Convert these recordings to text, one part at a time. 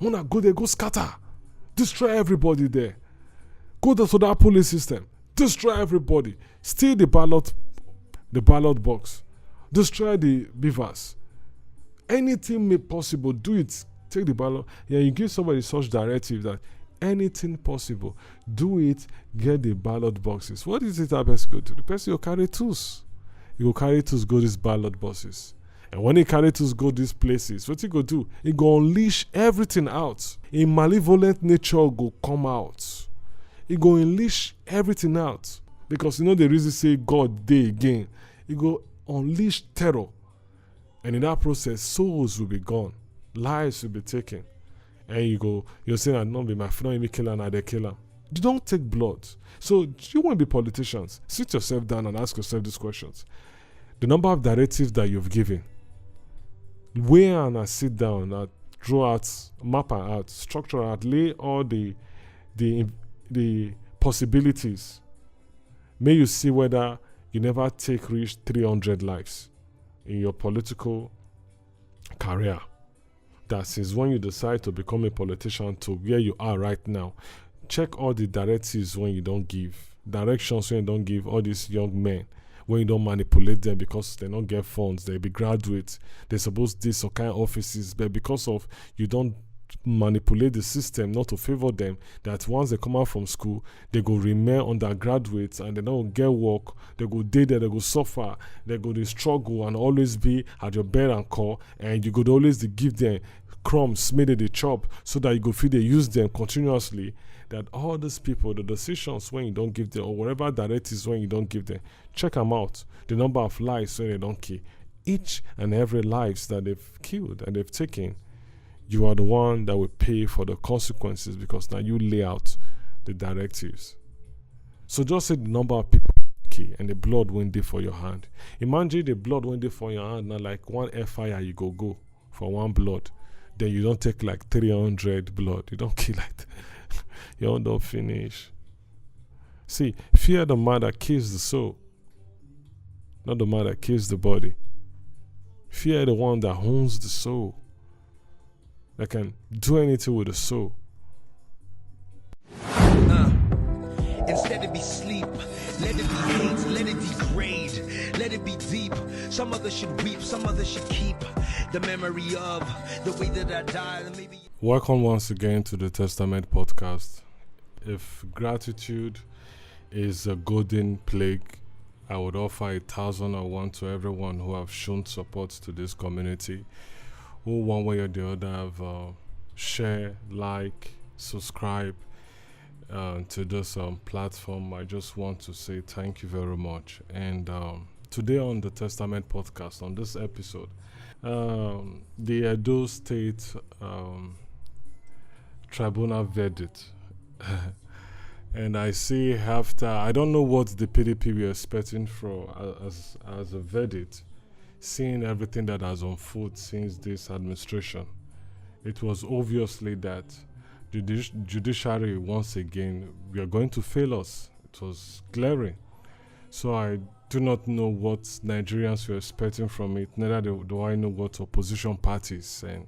Wanna go there, go scatter. Destroy everybody there. Go to that police system. Destroy everybody. Steal the ballot box. Destroy the beavers. Anything made possible, do it. Take the ballot. Yeah, you give somebody such directive that anything possible, do it, get the ballot boxes. What is it that person go to? The person will carry tools. He will carry tools, go these ballot boxes. And when he carry tools, go these places, what he go do? He go unleash everything out. A malevolent nature go come out. He go unleash everything out. Because the reason say God day again. He go unleash terror. And in that process, souls will be gone. Lives will be taken. And you're saying, I don't be my friend, me kill and they kill him. You don't take blood. So you won't be politicians. Sit yourself down and ask yourself these questions. The number of directives that you've given. Weigh and sit down and draw out, map out, structure out, lay all the possibilities. May you see whether you never reach 300 lives in your political career. That is when you decide to become a politician to where you are right now. Check all the directives when you don't give. Directions when you don't give all these young men. When you don't manipulate them because they don't get funds. They be graduates. They're supposed to do some kind of offices. But because of you don't manipulate the system not to favor them, that once they come out from school, they go remain undergraduates and they don't get work. They go day there, they go suffer. They go to struggle and always be at your bear and call. And you could always give them crumbs made the chop so that you go feed they use them continuously. That all these people, the decisions when you don't give them, or whatever directives when you don't give them, check them out. The number of lives when they don't kill. Each and every lives that they've killed and they've taken, you are the one that will pay for the consequences because now you lay out the directives. So just say the number of people and the blood went there for your hand. Imagine the blood went there for your hand, not like one fire you go for one blood. Then you don't take like 300 blood. You don't kill like you don't finish. See, fear the man that kills the soul, not the man that kills the body. Fear the one that owns the soul, that can do anything with the soul. Instead it be sleep, let it be hate, let it degrade, let it be deep. Some others should weep, some others should keep the memory of the way that I died. Maybe. Welcome once again to the Testament podcast. If gratitude is a golden plague, I would offer 1,001 to everyone who have shown support to this community, who one way or the other have share, like, subscribe to this platform. I just want to say thank you very much. And today on the Testament podcast, on this episode, the Edo State Tribunal verdict. And I see after, I don't know what the PDP were expecting for as a verdict, seeing everything that has on foot since this administration. It was obviously that the judiciary, once again, we are going to fail us. It was glaring. So I do not know what Nigerians were expecting from it. Neither do I know what opposition parties and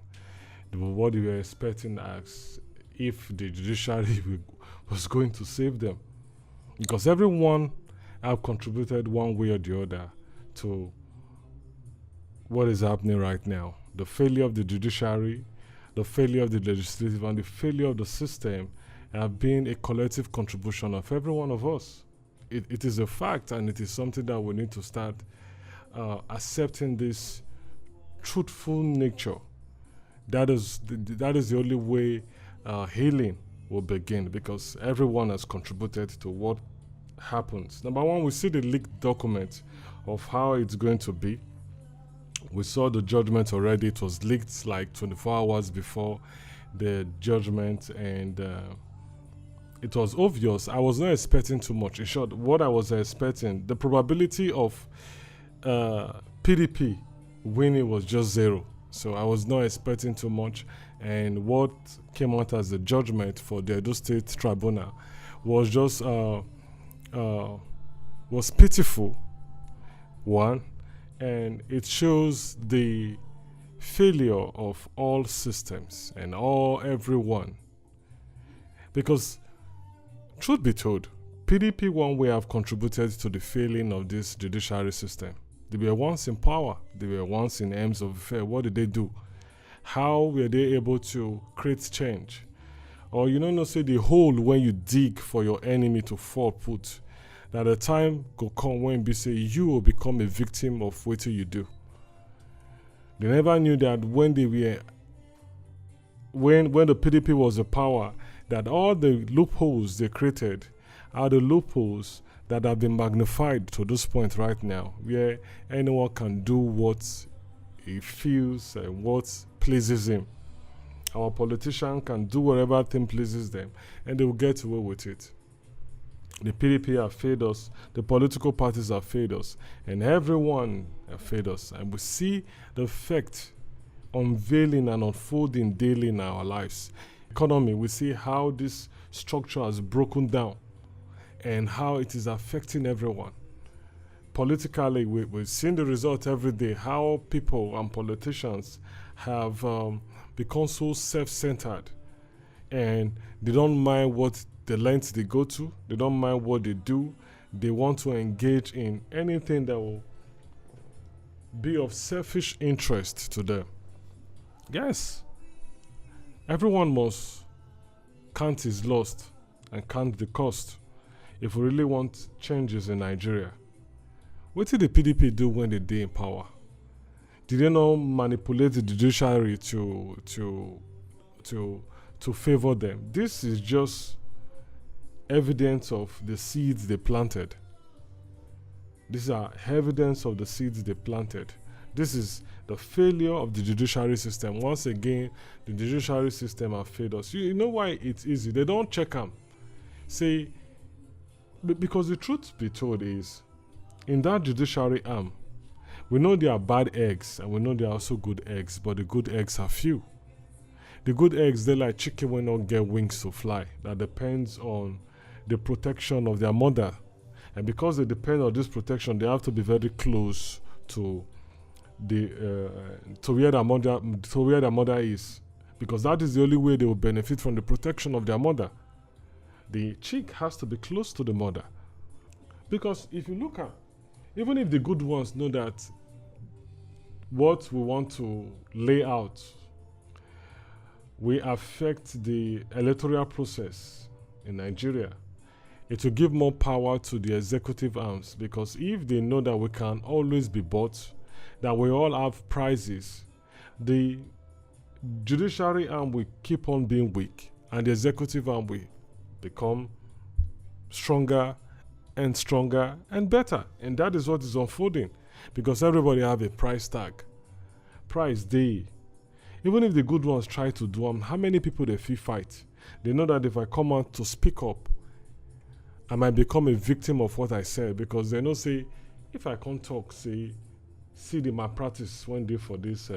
what they were expecting as if the judiciary was going to save them. Because everyone have contributed one way or the other to what is happening right now. The failure of the judiciary, the failure of the legislative, and the failure of the system have been a collective contribution of every one of us. It is a fact, and it is something that we need to start accepting this truthful nature. That is the only way healing will begin, because everyone has contributed to what happens. Number one, we see the leaked document of how it's going to be. We saw the judgment already. It was leaked like 24 hours before the judgment, and it was obvious. I was not expecting too much. In short, what I was expecting, the probability of PDP winning was just 0. So I was not expecting too much. And what came out as the judgment for the Edo State Tribunal was just was pitiful. One, and it shows the failure of all systems and everyone. Because, truth be told, PDP one way have contributed to the failing of this judiciary system. They were once in power. They were once in aims of affair. What did they do? How were they able to create change? Or say the hole when you dig for your enemy to fall put. That the time go come when be say you will become a victim of what you do. They never knew that when the PDP was in power, that all the loopholes they created are the loopholes that have been magnified to this point right now, where anyone can do what he feels and what pleases him. Our politician can do whatever thing pleases them, and they will get away with it. The PDP have failed us, the political parties have failed us, and everyone have failed us. And we see the effect unveiling and unfolding daily in our lives. Economy, we see how this structure has broken down and how it is affecting everyone. Politically, we've seen the result every day, how people and politicians have become so self-centered, and they don't mind what the lengths they go to, they don't mind what they do. They want to engage in anything that will be of selfish interest to them. Yes, everyone must count his loss and count the cost if we really want changes in Nigeria. What did the PDP do when they did in power? Did they not manipulate the judiciary to favor them? This is just evidence of the seeds they planted. These are evidence of the seeds they planted. This is the failure of the judiciary system. Once again, the judiciary system have failed us. You know why it's easy? They don't check them. Say, because the truth be told is, in that judiciary arm, we know there are bad eggs and we know there are also good eggs, but the good eggs are few. The good eggs, they're like chicken when not get wings to fly. That depends on the protection of their mother. And because they depend on this protection, they have to be very close to where their mother is. Because that is the only way they will benefit from the protection of their mother. The chick has to be close to the mother. Because if you look at, even if the good ones know that what we want to lay out will affect the electoral process in Nigeria, it will give more power to the executive arms, because if they know that we can always be bought, that we all have prizes, the judiciary arm will keep on being weak and the executive arm will become stronger and stronger and better. And that is what is unfolding, because everybody have a price tag. Price day. Even if the good ones try to do them, how many people they feel fight? They know that if I come out to speak up, I might become a victim of what I said, because they know say, if I can't talk, say, see the malpractice when they for this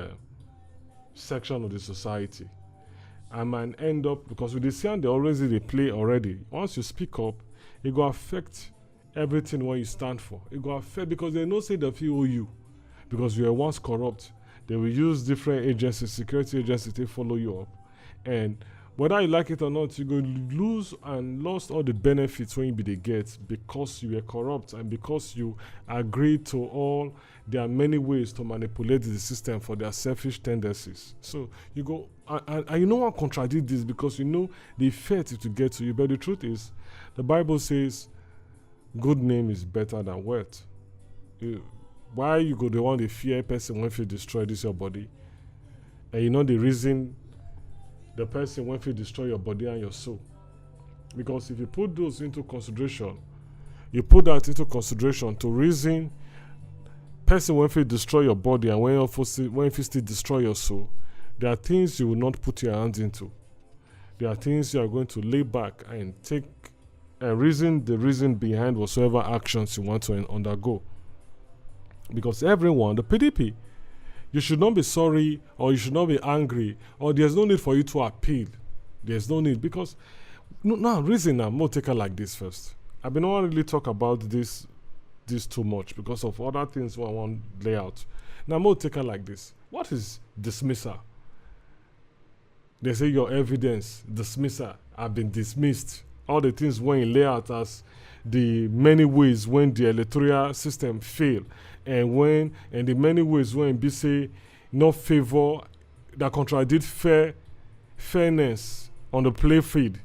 section of the society, I might end up, because with the sound they play already. Once you speak up, it will affect everything what you stand for. It will affect, because they know say they feel you, because you were once corrupt. They will use different agencies, security agencies, to follow you up, and whether you like it or not, you're going to lose and lost all the benefits when you be the get, because you were corrupt and because you agreed to all. There are many ways to manipulate the system for their selfish tendencies. So you go, and you know what contradict this, because you know the effect it will get to you. But the truth is, the Bible says, good name is better than wealth. Why you go the one the fear person when you destroy this your body? And you know the reason the person when you destroy your body and your soul. Because if you put those into consideration, you put that into consideration to reason person when you destroy your body and when you still destroy your soul, there are things you will not put your hands into. There are things you are going to lay back and take the reason behind whatsoever actions you want to undergo. Because everyone, the PDP, you should not be sorry or you should not be angry, or there's no need for you to appeal. There's no need, because reason I'm more take it like this first. I've been not really talk about this too much because of other things I want to lay out. Now, I'm going to take it like this. What is dismissal? They say your evidence, dismissal, have been dismissed. All the things when you lay out as the many ways when the electoral system fail, and the many ways when be say no favor that contradict fairness on the play field.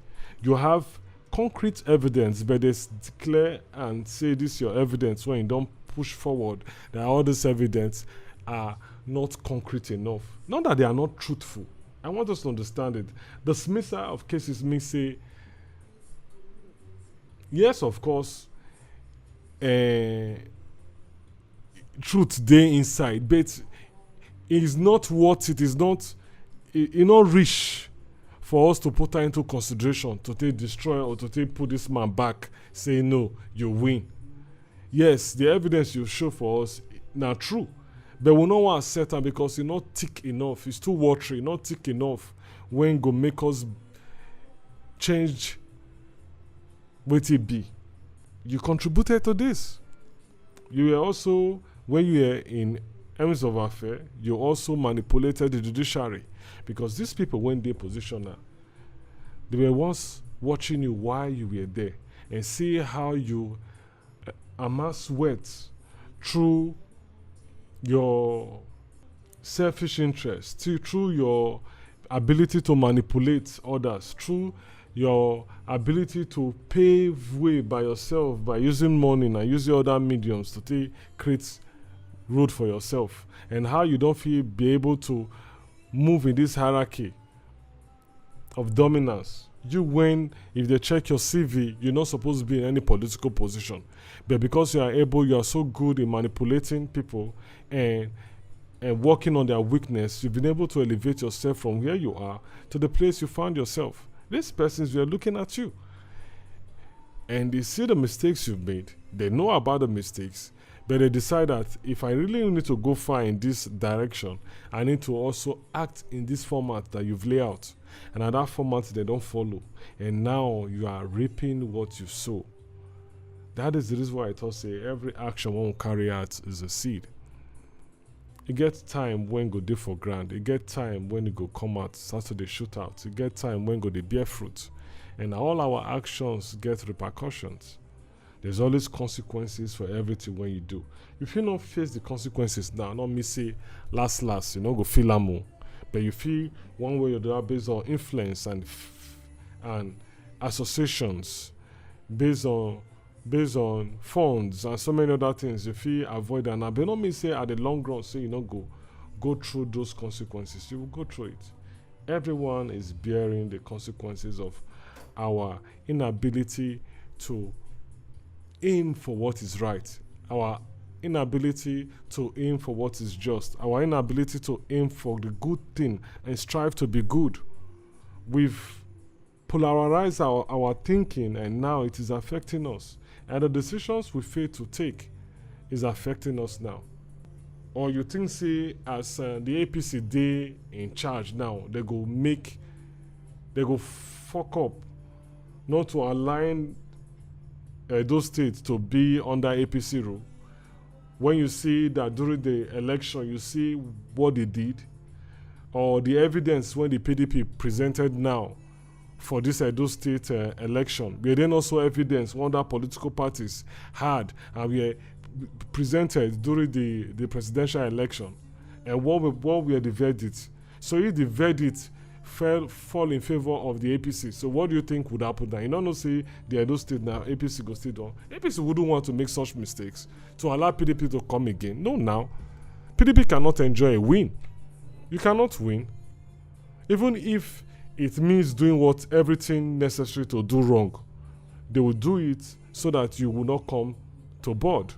You have concrete evidence, but they declare and say this your evidence when you don't push forward that all this evidence are not concrete enough. Not that they are not truthful. I want us to understand it. Dismissal of cases means say, yes, of course, truth dey inside, but it is not what it is not. It not rich for us to put that into consideration to take destroy or to take put this man back. Say no, you win. Yes, the evidence you show for us now true, but we no want to set am because it's not thick enough. It's too watery, not thick enough. When go make us change what it be. You contributed to this. You were also, when you were in Ends of Affair, you also manipulated the judiciary, because these people, when they position now, they were once watching you while you were there and see how you amass wealth through your selfish interest, through your ability to manipulate others, through your ability to pave way by yourself by using money and using other mediums to create road for yourself, and how you don't feel be able to move in this hierarchy of dominance. You, when if they check your CV, you're not supposed to be in any political position, but because you are so good in manipulating people and working on their weakness, you've been able to elevate yourself from where you are to the place you found yourself. These persons were looking at you, and they see the mistakes you've made. They know about the mistakes, but they decide that if I really need to go far in this direction, I need to also act in this format that you've laid out. And at that format, they don't follow. And now you are reaping what you sow. That is the reason why I thought say every action one will carry out is a seed. It gets time when go dey for ground. It get time when it go come out, start to dey shoot out. It get time when go dey bear fruit. And all our actions get repercussions. There's always consequences for everything when you do. If you not face the consequences now, not me say last, you know, go feel am, but you feel one way or the other based on influence and associations, based on funds and so many other things. You feel avoid that now, but not me say at the long run, say you not go through those consequences. You will go through it. Everyone is bearing the consequences of our inability to aim for what is right, our inability to aim for what is just, our inability to aim for the good thing and strive to be good. We've polarized our thinking, and now it is affecting us. And the decisions we fail to take is affecting us now. Or you think, say, as the APC dey in charge now, they go fuck up, not to align those states to be under APC rule. When you see that during the election, you see what they did, or the evidence when the PDP presented now for this Edo State election, but then also evidence one that political parties had and were presented during the presidential election, and what were the verdicts. So if the verdict fall in favor of the APC, so what do you think would happen now? You don't know, say the Edo State now, APC go stay down. APC wouldn't want to make such mistakes to allow PDP to come again. No, now PDP cannot enjoy a win. You cannot win, even if it means doing everything necessary to do wrong. They will do it so that you will not come to board,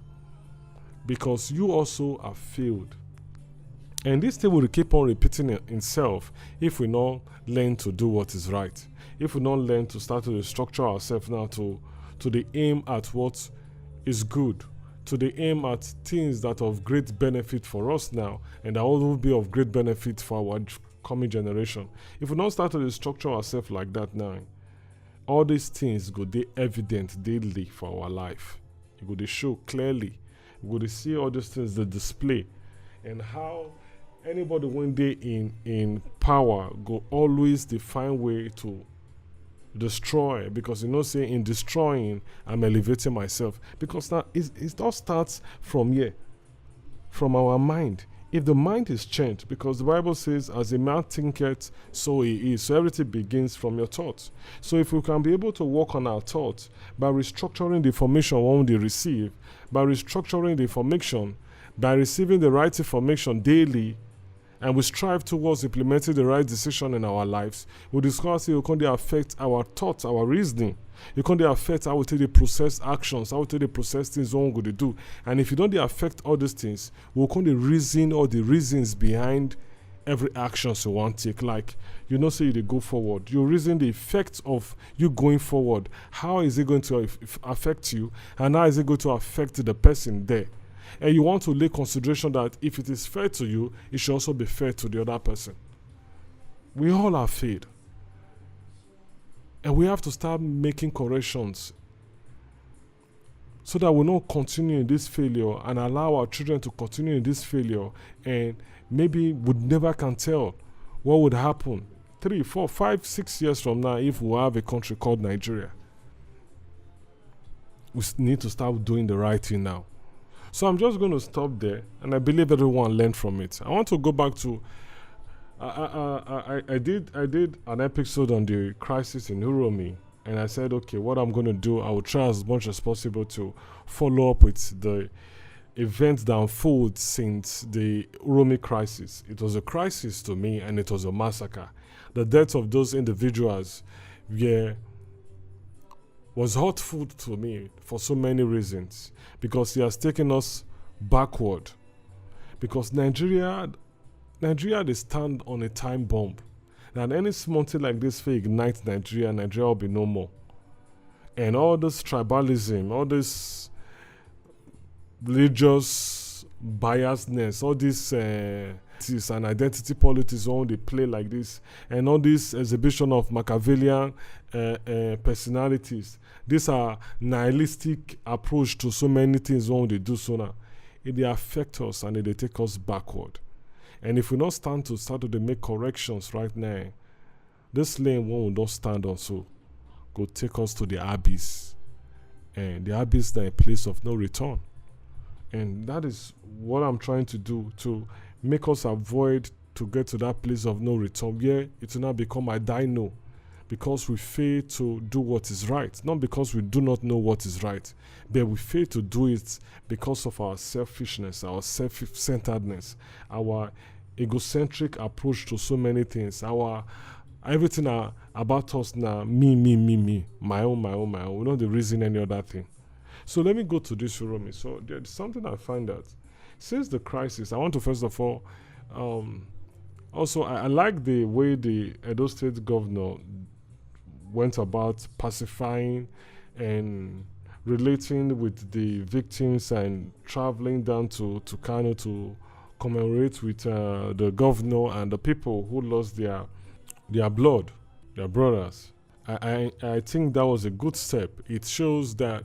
because you also have failed. And this thing will keep on repeating itself if we not learn to do what is right. If we not learn to start to structure ourselves now to the aim at what is good, to the aim at things that are of great benefit for us now, and that will be of great benefit for our coming generation. If we not start to structure ourselves like that now, all these things go dey evident daily for our life. You go dey show clearly. You go dey see all these things, the display. and how anybody one day in power go always dey find way to destroy, because say in destroying I'm elevating myself, because now it all starts from here, from our mind. If the mind is changed, because the Bible says, as a man thinketh, so he is. So everything begins from your thoughts. So if we can be able to work on our thoughts by restructuring the information when they receive, by restructuring the information, by receiving the right information daily, and we strive towards implementing the right decision in our lives, we discover it can affect our thoughts, our reasoning. It can affect how we take the process actions, how we take the process things we're going to do. And if you don't affect all these things, we can reason all the reasons behind every action you want to take. Like, say you go forward. You reason the effects of you going forward. How is it going to affect you? And how is it going to affect the person there? And you want to lay consideration that if it is fair to you, it should also be fair to the other person. We all are failed. And we have to start making corrections so that we don't continue in this failure and allow our children to continue in this failure, and maybe we never can tell what would happen 3, 4, 5, 6 years from now if we have a country called Nigeria. We need to start doing the right thing now. So I'm just going to stop there, and I believe everyone learned from it. I want to go back to I did an episode on the crisis in UROMI, and I said, okay, what I'm going to do, I will try as much as possible to follow up with the events that unfold since the UROMI crisis. It was a crisis to me, and it was a massacre. The death of those individuals was hurtful to me for so many reasons, because it has taken us backward. Because Nigeria, they stand on a time bomb. And any small thing like this will ignite Nigeria will be no more. And all this tribalism, all this religious biasness, all this and identity politics, all they play like this, and all this exhibition of Machiavellian personalities. These are nihilistic approach to so many things when they do so now. They affect us and they take us backward. And if we don't start to make corrections right now, this lane one will not stand on, so go take us to the abyss. And the abyss is a place of no return. And that is what I'm trying to do, to make us avoid to get to that place of no return. Yeah, it will not become a dino, because we fail to do what is right. Not because we do not know what is right, but we fail to do it because of our selfishness, our self-centeredness, our egocentric approach to so many things, our everything about us now, me, my own. We don't reason any other thing. So let me go to this UROMI. So there's something I find that since the crisis, I want to first of all, also I like the way the Edo State governor went about pacifying and relating with the victims and traveling down to Kano to commemorate with the governor and the people who lost their blood, their brothers. I think that was a good step. It shows that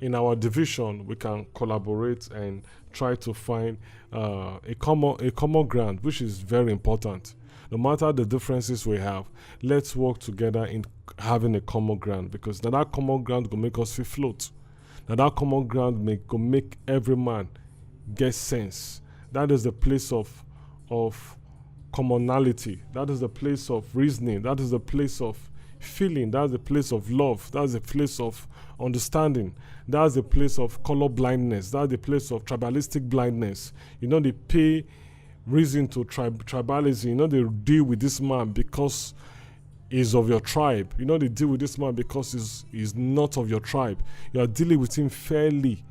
in our division we can collaborate and try to find a common ground, which is very important. No matter the differences we have, let's work together in having a common ground, because now that common ground will make us feel float. Now that common ground will make every man get sense. That is the place of commonality. That is the place of reasoning. That is the place of feeling. That's the place of love. That's the place of understanding. That's the place of color blindness. That's the place of tribalistic blindness. They pay reason to tribalism. They deal with this man because he's of your tribe. They deal with this man because he's not of your tribe. You are dealing with him fairly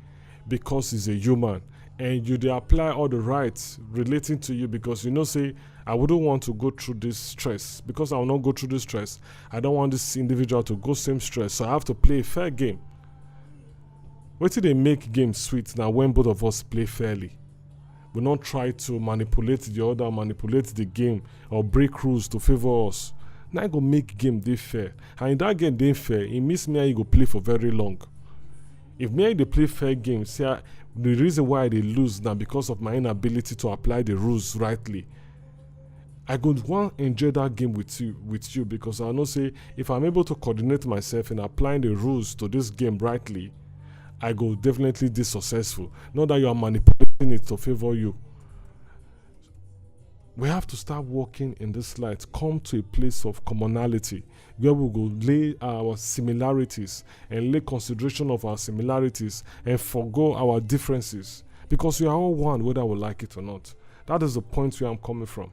because he's a human. And they apply all the rights relating to you, because say, I wouldn't want to go through this stress. Because I will not go through this stress, I don't want this individual to go same stress. So I have to play a fair game. Wait till they make games sweet now when both of us play fairly. We not try to manipulate the other, manipulate the game, or break rules to favor us. Now I go make game they fair. And in that game they fair, it means me I go play for very long. If me I dey play fair games, say The reason why they lose now because of my inability to apply the rules rightly. I could want enjoy that game with you because I know say if I'm able to coordinate myself in applying the rules to this game rightly, I go definitely be successful. Not that you are manipulating it to favor you. We have to start working in this light, come to a place of commonality where we go lay our similarities and lay consideration of our similarities and forgo our differences, because we are all one whether we like it or not. That is the point where I'm coming from.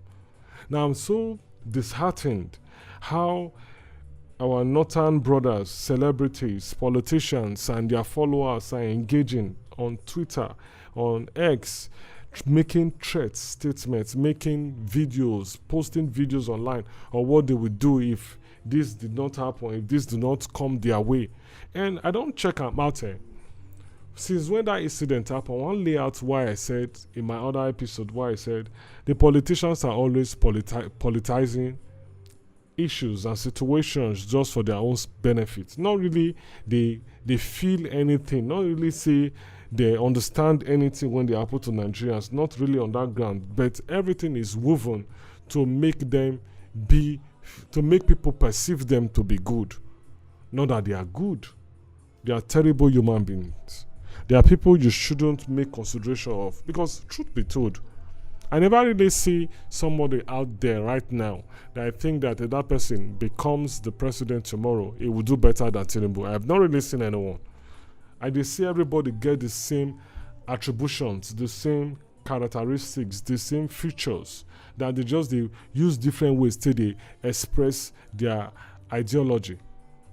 Now I'm so disheartened how our northern brothers, celebrities, politicians and their followers are engaging on Twitter, on X, making threats, statements, making videos, posting videos online on what they would do if this did not happen, if this did not come their way. And I don't check them out. Since when that incident happened, one layout why I said in my other episode, why I said the politicians are always politicizing issues and situations just for their own benefit. Not really they feel anything, not really say they understand anything when they happen to Nigerians, not really on that ground, but everything is woven to make them be, to make people perceive them to be good. Not that they are good. They are terrible human beings. They are people you shouldn't make consideration of, because truth be told, I never really see somebody out there right now that I think that if that person becomes the president tomorrow, it will do better than Tinubu. I have not really seen anyone. I just see everybody get the same attributions, the same characteristics, the same features, that they use different ways till they express their ideology.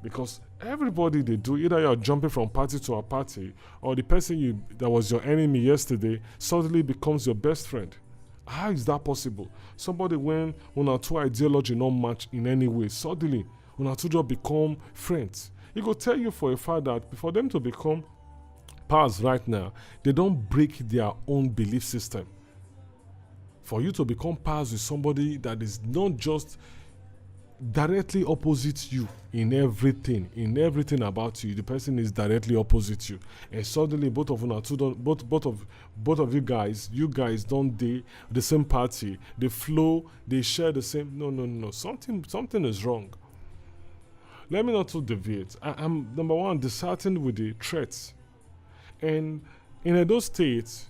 Because everybody they do, either you're jumping from party to a party, or the person that was your enemy yesterday suddenly becomes your best friend. How is that possible? Somebody when una two ideology not match in any way, suddenly una two just become friends. He go tell you for a fact that for them to become pals right now, they don't break their own belief system. For you to become pals with somebody that is not just directly opposite you in everything about you, the person is directly opposite you, and suddenly both of you guys don't date the same party, they flow, they share the same. No, something is wrong. Let me not to deviate. I'm number one disheartened with the threats, and in Edo State,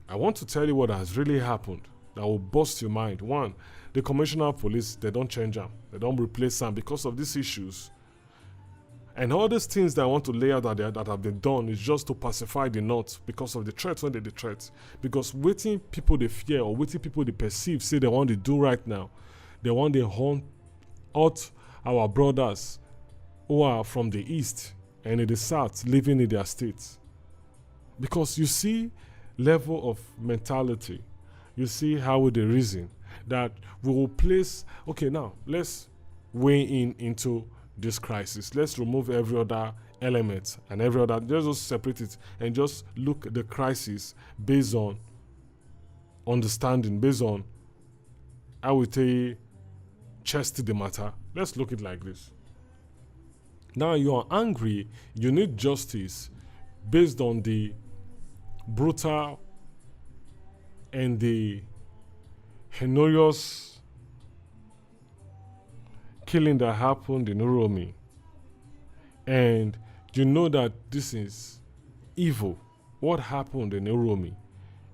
I want to tell you what has really happened that will bust your mind. One, the commissioner of police, they don't change them. They don't replace them because of these issues. And all these things that I want to lay out that have been done is just to pacify the North because of the threats when they the threats. Because waiting people they fear or waiting people they perceive, say they want to do right now. They want to hunt out our brothers who are from the East and in the South living in their states. Because you see level of mentality. You see how they reason. That we will place, okay, now let's weigh into this crisis. Let's remove every other element and every other, just separate it and just look at the crisis based on understanding, based on, I would say, chest the matter. Let's look at it like this. Now you are angry, you need justice based on the brutal and the heinous killing that happened in UROMI, and you know that this is evil, what happened in UROMI.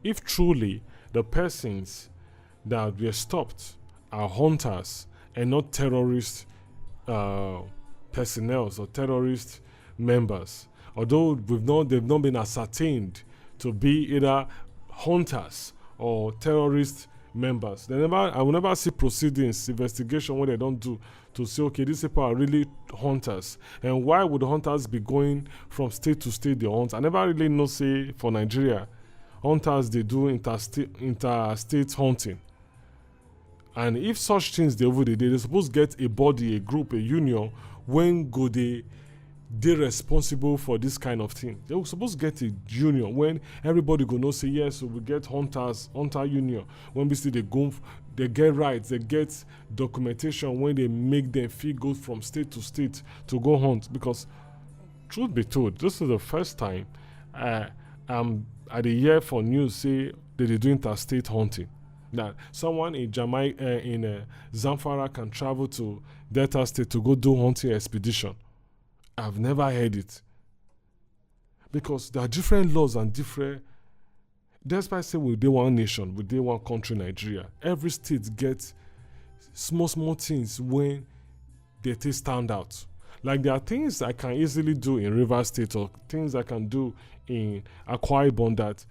If truly the persons that were stopped are hunters and not terrorist personnel or terrorist members, although they've not been ascertained to be either hunters or terrorist members. I will never see proceedings, investigation when they don't do to say, okay, these people are really hunters. And why would hunters be going from state to state they hunt? I never really know, say, for Nigeria, hunters, they do interstate hunting. And if such things they're supposed to get a body, a group, a union, when go they're responsible for this kind of thing. They were supposed to get a union when everybody go know say yes, so we get hunter union. When we see they get rights, they get documentation when they make them feel good from state to state to go hunt. Because truth be told, this is the first time I I dey hear for news say they dey do interstate hunting. That someone in Jamaica, in Zamfara, can travel to Delta State to go do hunting expedition. I've never heard it. Because there are different laws and different. Despite saying we dey one nation, we dey one country, Nigeria. Every state gets small things when they take stand out. Like there are things I can easily do in Rivers State or things I can do in Akwa Ibom that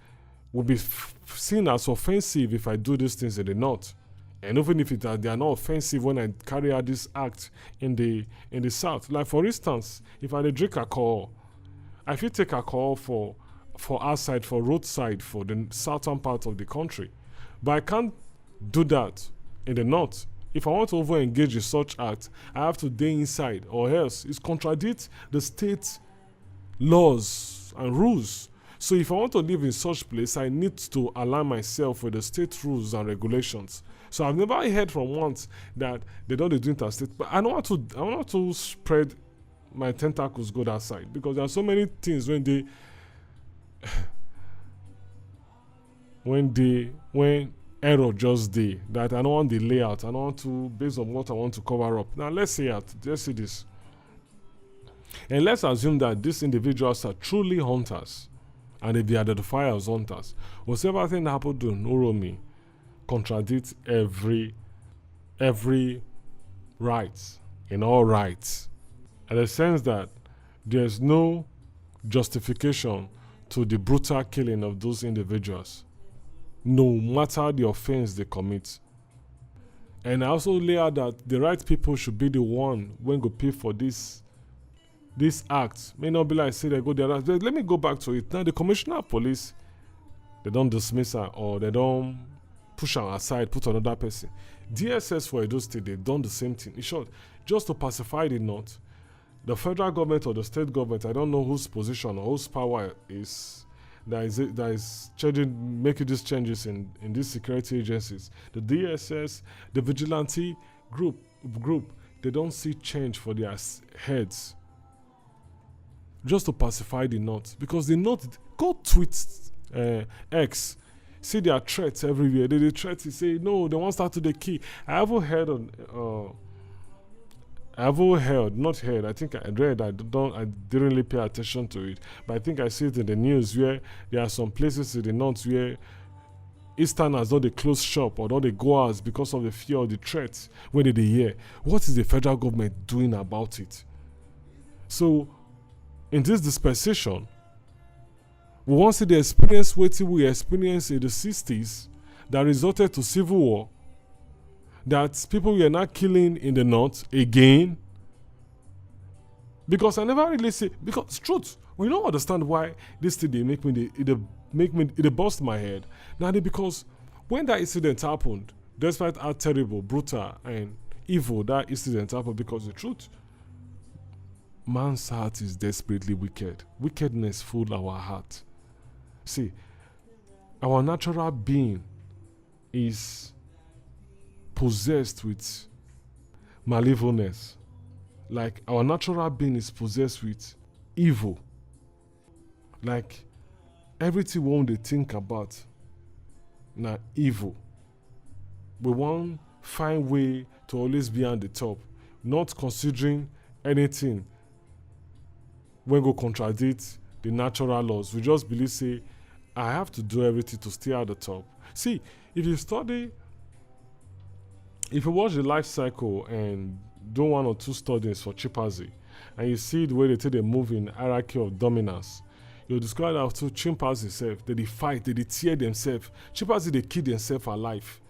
will be seen as offensive if I do these things in the north. And even if they are not offensive when I carry out this act in the south. Like for instance, if I drink alcohol, I feel take alcohol for outside, for roadside, for the southern part of the country. But I can't do that in the north. If I want to over-engage in such act, I have to stay inside, or else it contradicts the state laws and rules. So if I want to live in such place, I need to align myself with the state rules and regulations. So I've never heard from once that they don't do interstate. But I don't want to spread my tentacles go that side, because there are so many things when error just day that I don't want the layout. I don't want to, based on what I want to cover up. Now let's see this. And let's assume that these individuals are truly hunters and they be identified as hunters. Whatever thing happened to UROMI contradicts every right in all rights. In the sense that there's no justification to the brutal killing of those individuals, no matter the offense they commit. And I also lay out that the right people should be the one when go pay for this act. May not be like say they go there. Let me go back to it. Now the commissioner of police, they don't dismiss her or they don't push her aside, put another person. DSS for Edo State, they done the same thing. In short, just to pacify the north, the federal government or the state government, I don't know whose position or whose power is that is changing, making these changes in these security agencies. The DSS, the vigilante group, they don't see change for their heads. Just to pacify the north, because the north go tweet X, see their threats everywhere. They threat to say no, they want to start to the key. I haven't heard not heard. I think I read. I didn't really pay attention to it, but I think I see it in the news where there are some places in the north where Easterners don't they close shop or don't they go out because of the fear of the threats when they hear. What is the federal government doing about it? So, in this dispensation, we want to see the experience waiting we experienced in the 60s that resulted to civil war, that people were not killing in the north again. Because I never really see, because truth, we don't understand why this thing they make me it bust my head. Now because when that incident happened, despite how terrible, brutal and evil that incident happened, because the truth, man's heart is desperately wicked. Wickedness full our heart. See, our natural being is possessed with malevolence. Like our natural being is possessed with evil. Like everything we want to think about now evil. We want find way to always be on the top, not considering anything when go contradict the natural laws. We just believe say I have to do everything to stay at the top. See, if you watch the life cycle and do one or two studies for chimpanzee, and you see the way they move in hierarchy of dominance, you'll discover that to chimpanzees self, they fight, they tear themselves. Chimpanzees, they kill themselves alive.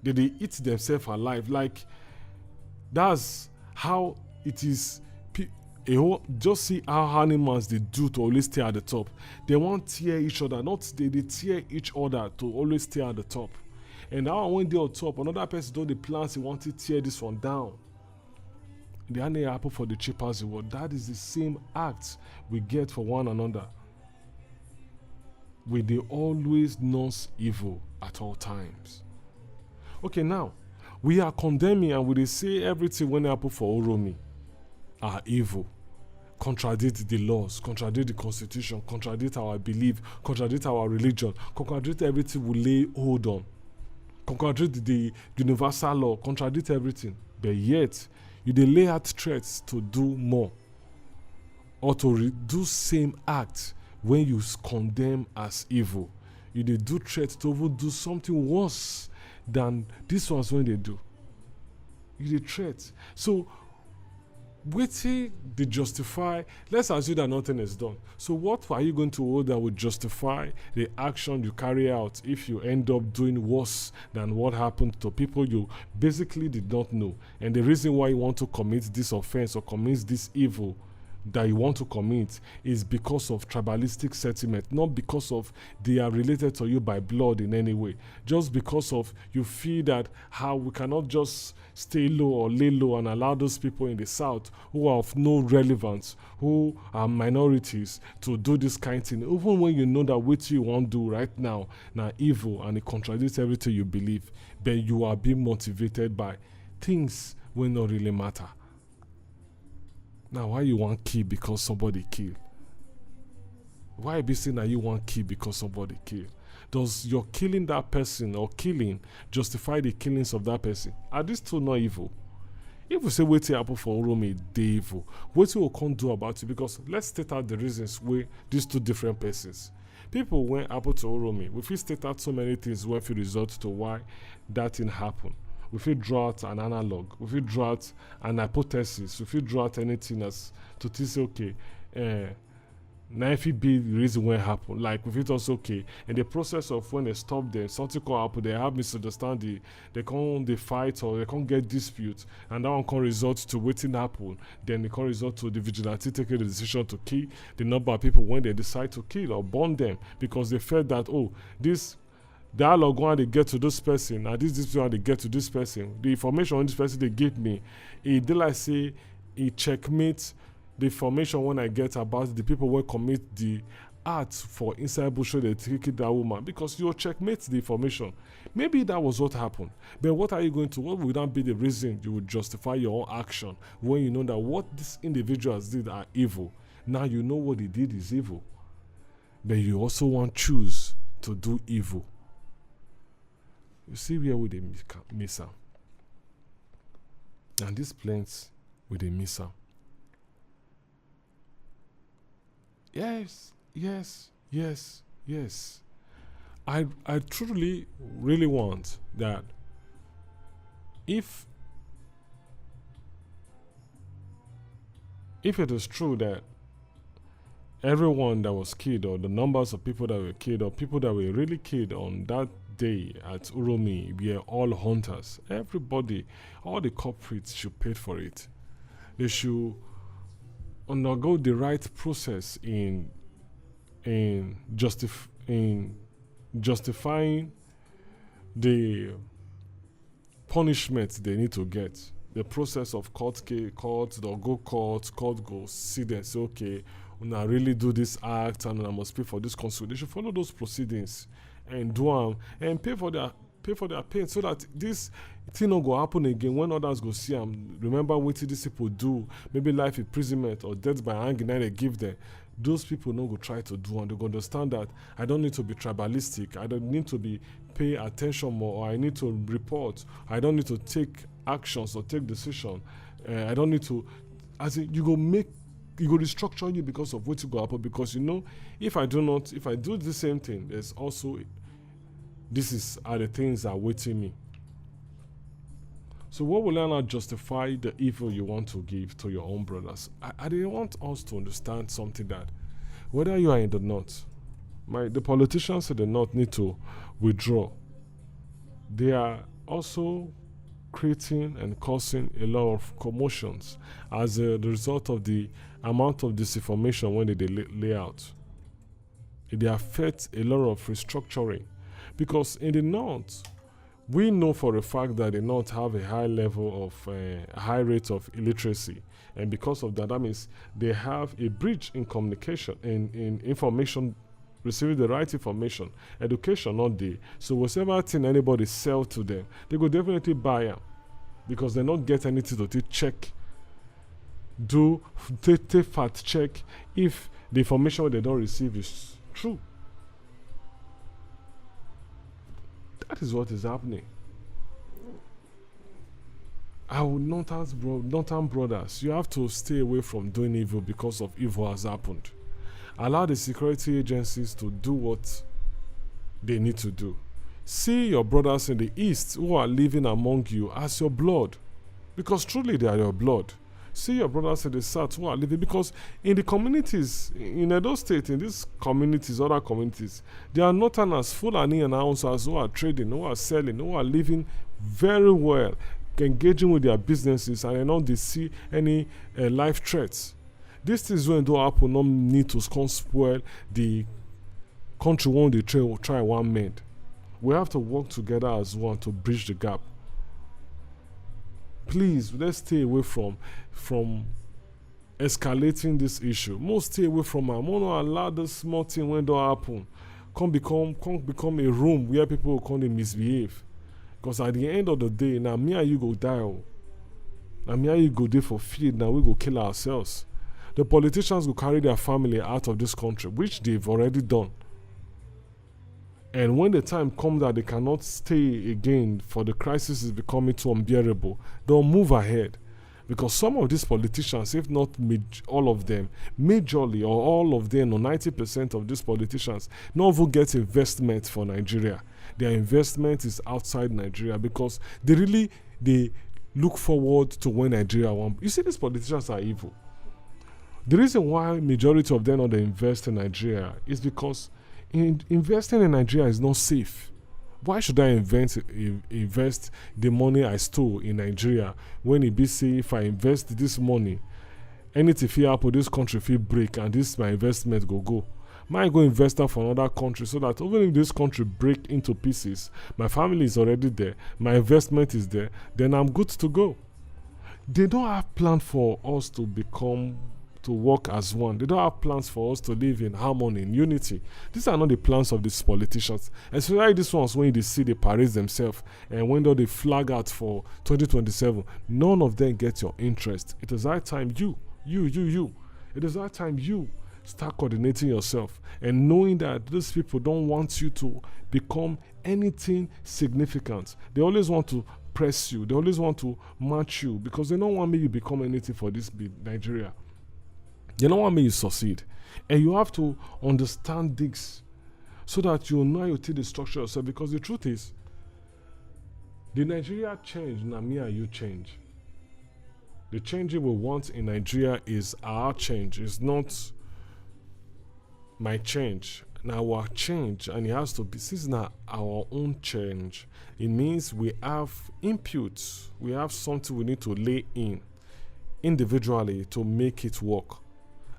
They eat themselves alive. Like, that's how it is. Just see how animals they do to always stay at the top. They won't tear each other, not they tear each other to always stay at the top. And now when they're on top, another person do the plans, he want to tear this one down. The only happen for the chimpanzee world. That is the same act we get for one another. We they always nurse evil at all times. Okay, now we are condemning and we say everything when they happen for UROMI are evil. contradict the laws, contradict the constitution, contradict our belief, contradict our religion, contradict everything we lay hold on, contradict the universal law, contradict everything. But yet, you dey lay out threats to do more or to do same act when you condemn as evil. You dey do threats to even do something worse than this ones when they do. You dey threat. So, wetin dey justify, let's assume that nothing is done. So what are you going to hold that would justify the action you carry out if you end up doing worse than what happened to people you basically did not know? And the reason why you want to commit this offense or commit this evil that you want to commit is because of tribalistic sentiment, not because of they are related to you by blood in any way. Just because of you feel that how we cannot just stay low or lay low and allow those people in the south who are of no relevance, who are minorities, to do this kind of thing, even when you know that what you want to do right now evil and it contradicts everything you believe, but you are being motivated by things will not really matter. Now, why you want kill because somebody kill? Why be saying that you want kill because somebody kill? Does your killing that person or killing justify the killings of that person? Are these two not evil? If we say wait till happen for Uromi, they evil. What we can't do about it? Because let's state out the reasons where these two different persons. People went happen to Uromi. We feel state out so many things when we result to why that thing happened. We feel draw out an analog. We feel draw out an hypothesis. We feel draw out anything as to say, okay, now if it be the reason why it happened, like we feel also okay, in the process of when they stop them, something can happen, they have misunderstanding, they can't fight or they can't get dispute, and that one can result to waiting happen, then it can result to the vigilante taking the decision to kill the number of people when they decide to kill or burn them because they felt that, oh, this dialogue when they get to this person, and this when they get to this person, the information on this person they give me, it did like say it checkmates the information when I get about the people who commit the act for inside bush they take that woman, because you checkmate the information. Maybe that was what happened, but what are you going to? What would that be the reason you would justify your own action when you know that what these individuals did are evil? Now you know what they did is evil, but you also want to choose to do evil. You see where we they miss out. And these planes we they miss out. Yes. I truly really want that if it is true that everyone that was killed, or the numbers of people that were killed, or people that were really killed on that day at Uromi were all hunters, everybody, all the culprits should pay for it. They should undergo the right process in justifying the punishment they need to get. The process of court, they'll go court go see them, say, okay, when I really do this act and I must pay for this consultation. They should follow those proceedings and do them and pay for their pain, so that this thing not go happen again when others go see them. Remember what these people do, maybe life imprisonment or death by hanging, and they give them. Those people not go try to do, and they go understand that I don't need to be tribalistic, I don't need to be pay attention more, or I need to report, I don't need to take actions or take decision, I don't need to, as in, you go restructure you because of what you go happen, because you know if I do the same thing, there's also this are the things that are waiting me. So what will I not justify the evil you want to give to your own brothers? I didn't want us to understand something, that whether you are in the north, the politicians in the north need to withdraw. They are also creating and causing a lot of commotions as a result of the amount of disinformation when they lay out. They affect a lot of restructuring. Because in the north, we know for a fact that the north have a high level of high rate of illiteracy, and because of that, that means they have a breach in communication, in information, receiving the right information, education not there. So whatever thing anybody sell to them, they go definitely buy them, because they not get anything to check take fact check if the information they don't receive is true. That is what is happening. Our northern brothers, you have to stay away from doing evil because of evil has happened. Allow the security agencies to do what they need to do. See your brothers in the east who are living among you as your blood, because truly they are your blood. See your brothers in the south who are living, because in the communities, in Edo State, in these communities, other communities, there are northerners, Fulani and Hausas who are trading, who are selling, who are living very well, engaging with their businesses, and they see any life threats. This is when do happen, no need to spoil the country when they try one made. We have to work together as one to bridge the gap. Please, let's stay away from escalating this issue. Most stay away from it. More not allow this small thing when do happen. Can't become a room where people will come and misbehave. Because at the end of the day, now me and you go die. Now me and you go there for feed. Now we go kill ourselves. The politicians will carry their family out of this country, which they've already done. And when the time comes that they cannot stay again, for the crisis is becoming too unbearable, they'll move ahead. Because some of these politicians, if not all of them, majorly or all of them, or 90% of these politicians, not even get investment for Nigeria. Their investment is outside Nigeria because they look forward to when Nigeria wants. You see, these politicians are evil. The reason why majority of them don't invest in Nigeria is because investing in Nigeria is not safe. Why should I invest the money I stole in Nigeria when it be say if I invest this money, anything feel happen, this country feel break, and this my investment go? Might go invest for another country so that even if this country break into pieces, my family is already there, my investment is there, then I'm good to go. They don't have plan for us to work as one. They don't have plans for us to live in harmony, in unity. These are not the plans of these politicians. Especially these ones when they see they parade themselves and when they flag out for 2027, none of them get your interest. It is that time you. It is that time you start coordinating yourself and knowing that these people don't want you to become anything significant. They always want to press you. They always want to match you because they don't want me to become anything for this Nigeria. They don't want me to succeed. And you have to understand this so that you know how you take the structure yourself. Because the truth is, the Nigeria change, now me and you change. The change we want in Nigeria is our change. It's not my change. Now our change, and it has to be, this is not our own change. It means we have inputs. We have something we need to lay in individually to make it work.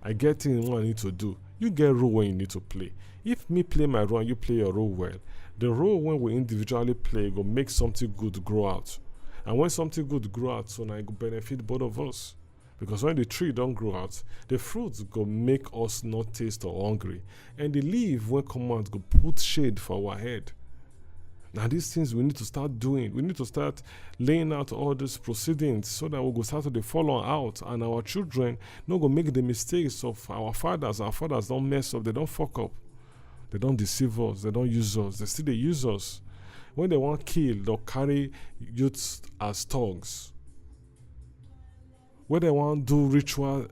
I get in what I need to do. You get role when you need to play. If me play my role and you play your role well, the role when we individually play will make something good grow out. And when something good grow out, so now it will benefit both of us. Because when the tree don't grow out, the fruits go make us not taste or hungry. And the leaf when come out go put shade for our head. Now these things we need to start doing. We need to start laying out all these proceedings so that we go start to follow out and our children not go make the mistakes of our fathers. Our fathers don't mess up, they don't fuck up. They don't deceive us, they don't use us, they use us. When they want to kill, they'll carry youths as thugs. When they want to do ritual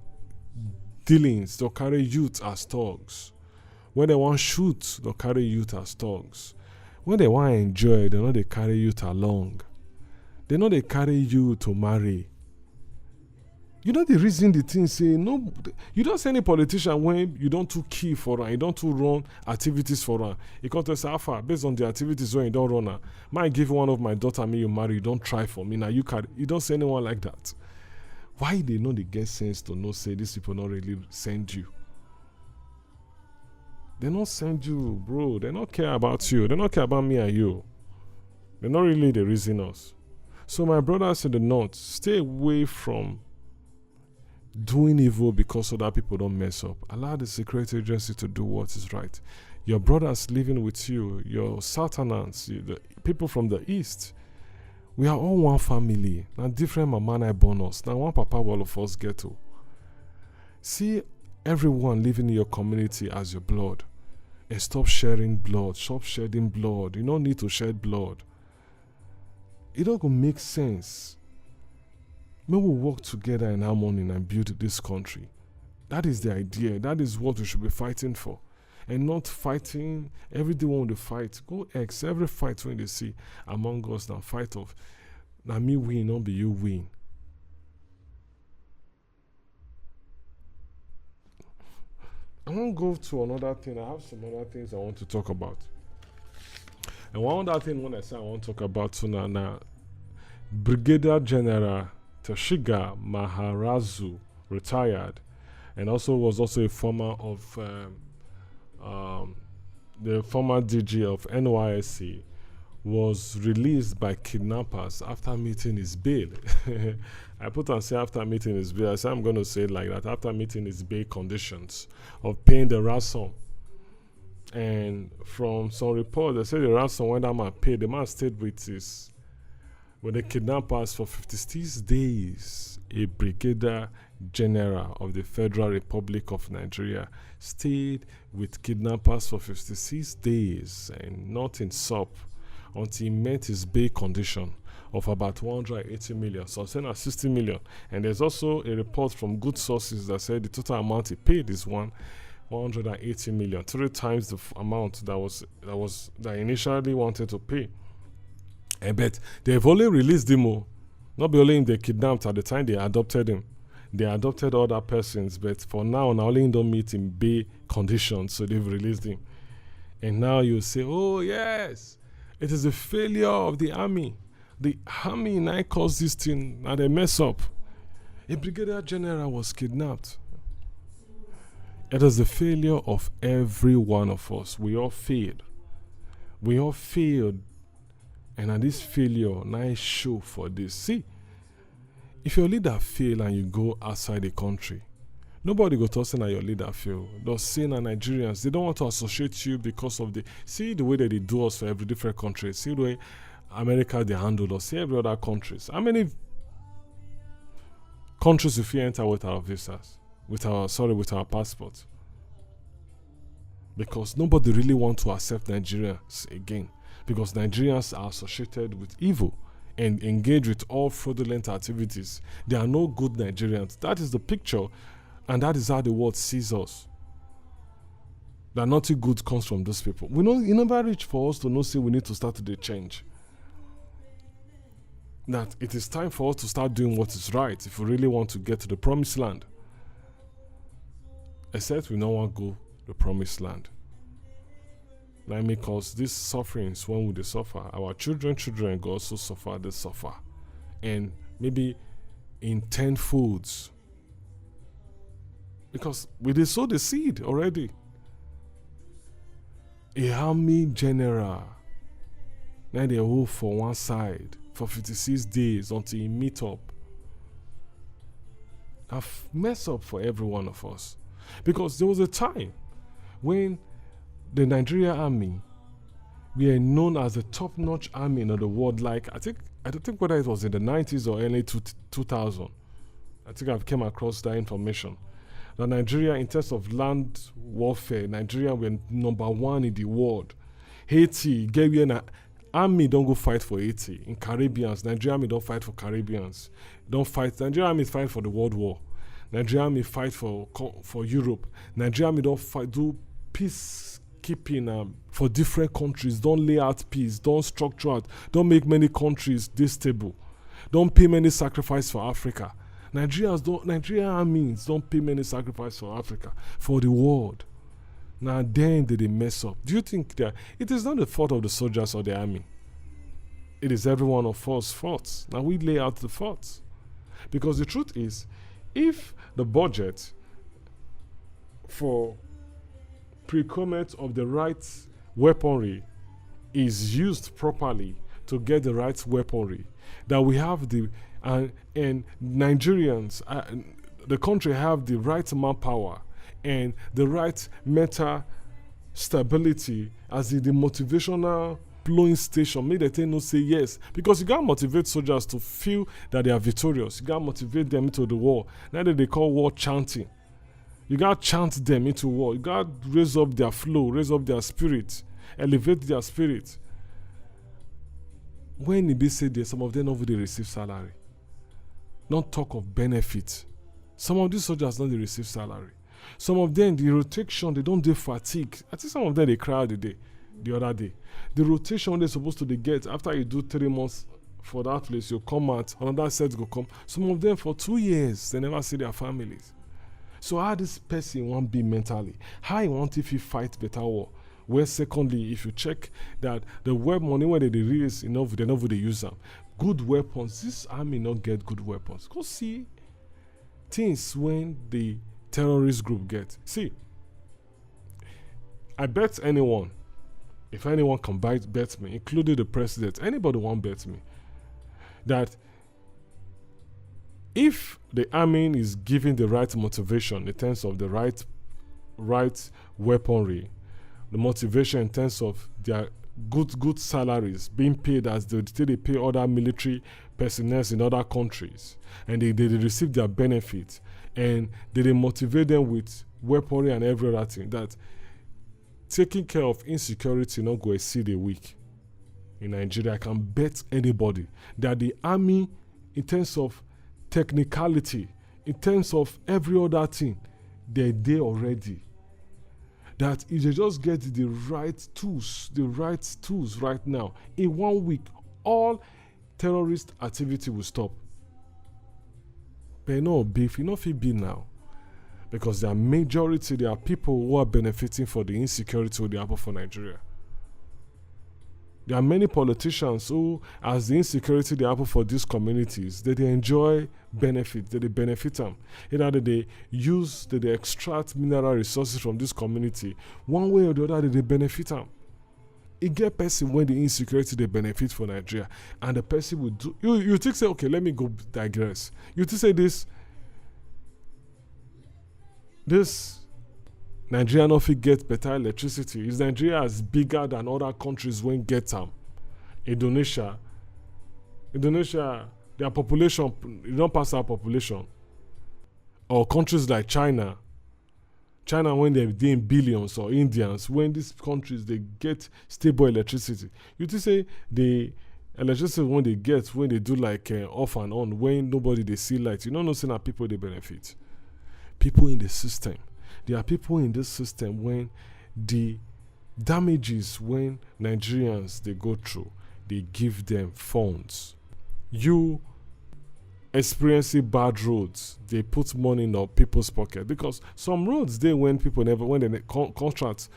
dealings, they'll carry youth as thugs. When they want to shoot, they'll carry youth as thugs. When they want to enjoy, they know they carry youth along. They know they carry you to marry. You know the reason the thing say, no, you don't see any politician when you don't too key for her, you don't too run activities for her. You can't tell Alpha, based on the activities when you don't run her. Might give one of my daughter me you marry, you don't try for me. Now you don't see anyone like that. Why they know they get sense to know say these people not really send you? They don't send you, bro. They don't care about you. They don't care about me and you. They're not really the reason us. So my brothers in the north, stay away from doing evil because other people don't mess up. Allow the security agency to do what is right. Your brothers living with you, your southerners, the people from the east, we are all one family. Now different mama and I born us. Now one papa all of us get to. See everyone living in your community as your blood. And stop sharing blood. Stop shedding blood. You don't need to shed blood. It don't go make sense. May we work together in harmony and build this country. That is the idea. That is what we should be fighting for. And not fighting every day when they fight. Go X every fight when they see among us now fight of. Now me win, not be you win. I want to go to another thing. I have some other things I want to talk about. And one other thing when I say I want to talk about tonight now, Brigadier General Tashiga Maharazu retired, and was also a former of the former DG of NYSC, was released by kidnappers after meeting his bail. I put and say after meeting his bail. I say I'm going to say it like that. After meeting his bail conditions of paying the ransom. And from some reports, they say the ransom when that man paid, the man stayed with the kidnappers for 56 days. A brigadier general of the Federal Republic of Nigeria stayed with kidnappers for 56 days and not in SUP until he met his bail condition of about 180 million. So I'm saying at 60 million. And there's also a report from good sources that said the total amount he paid is 180 million, 3 times the amount that initially wanted to pay. But they've only released him, not be only him they kidnapped at the time they adopted him. They adopted other persons, but for now only him don't meet in bail conditions, so they've released him. And now you say, oh yes, it is a failure of the army. The army now caused this thing and they mess up. A brigadier general was kidnapped. It is the failure of every one of us. We all failed. We all failed. And at this failure, nice show for this. See, if your leader fail and you go outside the country, nobody go to say that your leader fail. They'll say that Nigerians, they don't want to associate you because of see the way that they do us for every different country. See the way America they handle us. See every other countries. How many countries if you enter with our visas? With our passports? Because nobody really want to accept Nigerians again. Because Nigerians are associated with evil and engage with all fraudulent activities. They are no good Nigerians. That is the picture, and that is how the world sees us. That nothing good comes from those people. We know it never reach for us to know say we need to start to change. That it is time for us to start doing what is right if we really want to get to the promised land. Except we don't want to go to the promised land. That may cause these sufferings when we suffer. Our children go also suffer, they suffer. And maybe in 10 folds. Because we sow the seed already. A army general, now they hold for one side for 56 days until he meet up. I've messed up for every one of us. Because there was a time when the Nigerian army were known as the top-notch army in the world. Like I don't think whether it was in the 90s or early 2000. I think I've came across that information. That Nigeria, in terms of land warfare, Nigeria were number 1 in the world. Haiti, Guyana, army don't go fight for Haiti. In Caribbeans, Nigerian army don't fight for Caribbeans. Nigerian army fight for the World War. Nigerian army fight for Europe. Nigerian army don't fight, do peacekeeping for different countries. Don't lay out peace. Don't structure out. Don't make many countries this stable. Don't pay many sacrifice for Africa. Nigerian armies don't pay many sacrifice for Africa, for the world. Now then did they mess up? Do you think that it is not the fault of the soldiers or the army? It is every one of us faults. Now we lay out the faults. Because the truth is, if the budget for procurement of the right weaponry is used properly to get the right weaponry, that we have and Nigerians, the country have the right manpower and the right mental stability as the motivational blowing station, make the thing no say yes. Because you gotta motivate soldiers to feel that they are victorious. You gotta motivate them into the war. Now that they call war chanting. You got to chant them into war. You got to raise up their flow, raise up their spirit, elevate their spirit. When it be said there, some of them don't really receive salary. Don't talk of benefits. Some of these soldiers don't receive salary. Some of them, the rotation, they don't do fatigue. I think some of them, they cry the other day. The rotation they're supposed to get after you do 3 months for that place, you come out, another set go come. Some of them for 2 years, they never see their families. So how this person won't be mentally? How he want if he fight better war? Well, secondly, if you check that the weapon money when they release enough, they never they use them. Good weapons. This army not get good weapons. Go see things when the terrorist group get. See, I bet anyone, if anyone can bet me, including the president, anybody won't bet me, that if the army is giving the right motivation in terms of the right weaponry, the motivation in terms of their good salaries being paid as they pay other military personnel in other countries, and they receive their benefits, and they motivate them with weaponry and every other thing, that taking care of insecurity not go exceed a week in Nigeria. I can bet anybody that the army, in terms of technicality, in terms of every other thing, they're there already. That if they just get the right tools right now, in 1 week, all terrorist activity will stop. But no beef, you know if it be now. Because there are people who are benefiting for the insecurity of the happen for Nigeria. There are many politicians who, as the insecurity they happen for these communities, they enjoy benefit, they benefit them. Either they extract mineral resources from this community, one way or the other, they benefit them. It get person when the insecurity they benefit for Nigeria, and the person will do. You think say, okay, let me go digress. You think say this Nigeria not fit get better electricity. Is Nigeria as bigger than other countries when get them? Indonesia, their population, it don't pass our population. Or countries like China when they're in billions, or Indians, when these countries they get stable electricity. You think say the electricity when they do like off and on, when nobody they see light, you know saying that people they benefit. People in the system. There are people in this system when the damages when Nigerians they go through, they give them funds. You experiencing bad roads, they put money in people's pocket, because some roads when contractors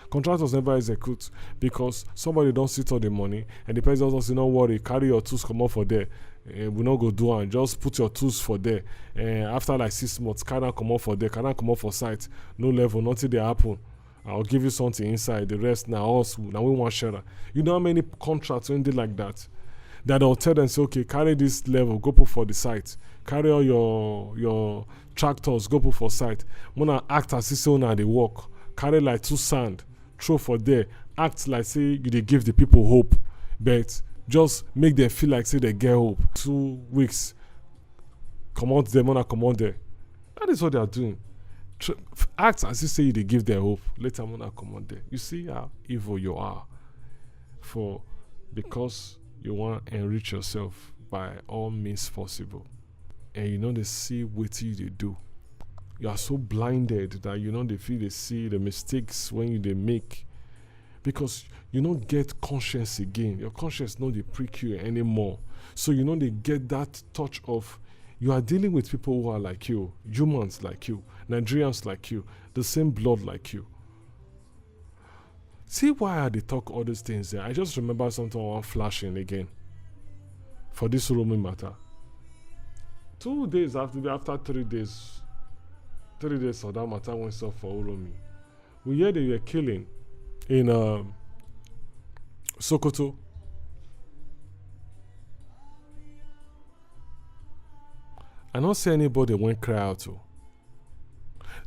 never execute, because somebody don't sit on the money, and the person also say, no worry, carry your tools come out for there. We not go do and just put your tools for there. After like 6 months, cannot come out for there, cannot come out for site, no level, nothing they happen. I'll give you something inside. The rest now we want share. You know how many contracts when they like that? That I'll tell them say, okay, carry this level, go put for the site. Carry all your tractors, go put for site. Wanna act as if owner they work. Carry like 2 sand, throw for there. Act like say you they give the people hope, but just make them feel like say they get hope. 2 weeks, come out there, wanna come out there. That is what they are doing. Act as if say they give them hope. Later wanna come out there. You see how evil you are, because you want to enrich yourself by all means possible, and you know they see what you they do. You are so blinded that you know they see the mistakes when you they make, because you don't get conscience again. Your conscience no they prick you anymore. So you know they get that touch of you are dealing with people who are like you, humans like you, Nigerians like you, the same blood like you. See why they talk all these things there. I just remember something I want flashing again for this UROMI matter. 2 days after 3 days of that matter went up for UROMI, we hear they were killing in Sokoto. I don't see anybody went cry out to.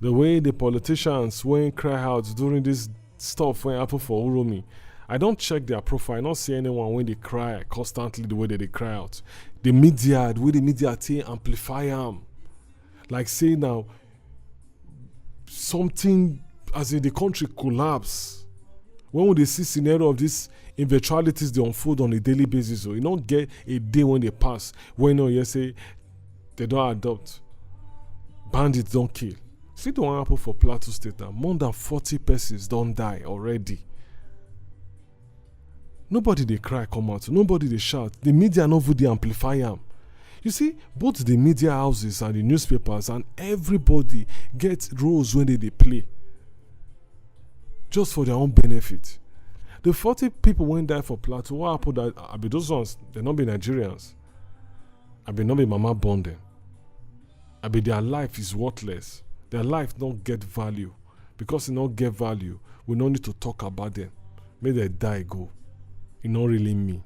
The way the politicians went cry out during this stuff when happen for UROMI, I don't check their profile. I don't see anyone when they cry constantly the way that they cry out. The way the media amplify them. Like say now, something as in the country collapse, when they see scenario of these eventualities they unfold on a daily basis, so you don't get a day when they pass when you say they don't adopt, bandits don't kill. See the one happen for Plateau State now. More than 40 persons don't die already. Nobody they cry come out, nobody they shout. The media not they amplify them. You see, both the media houses and the newspapers and everybody get roles when they play, just for their own benefit. The 40 people went die for Plateau. What happened? That I be those ones, they not be Nigerians. I be not be mama born them. I be their life is worthless. Their life don't get value. Because it don't get value, we don't need to talk about them. May they die go. It not really me.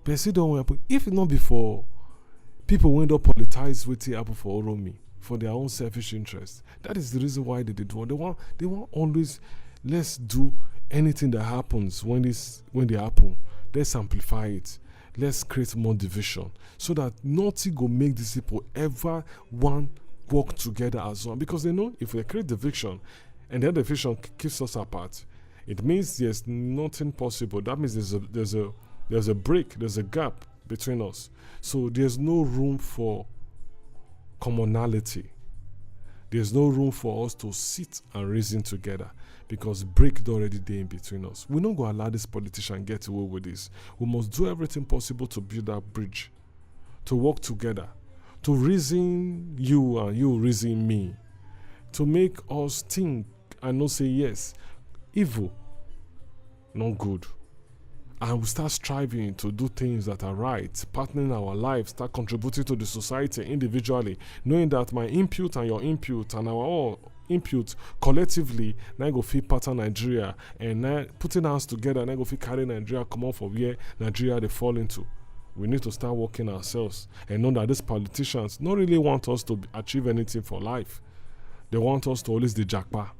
But see, don't happen. If it not before people went up politize with the apple for UROMI for their own selfish interest. That is the reason why they did what they want. They want always, let's do anything that happens when they happen. Let's amplify it. Let's create more division so that nothing go make these people ever want work together as one. Because they know if they create division and that division keeps us apart, it means there's nothing possible. That means there's a break, there's a gap between us. So there's no room for commonality. There's no room for us to sit and reason together because break already there in between us. We're not going to allow this politician get away with this. We must do everything possible to build that bridge, to work together, to reason you and you reason me, to make us think and not say yes, evil, not good. And we start striving to do things that are right, partnering our lives, start contributing to the society individually, knowing that my input and your input and our all input collectively now go fit pattern Nigeria, and now putting hands together now go fit carry Nigeria come out from where Nigeria they fall into. We need to start working ourselves and know that these politicians don't really want us to achieve anything for life. They want us to always the jackpot.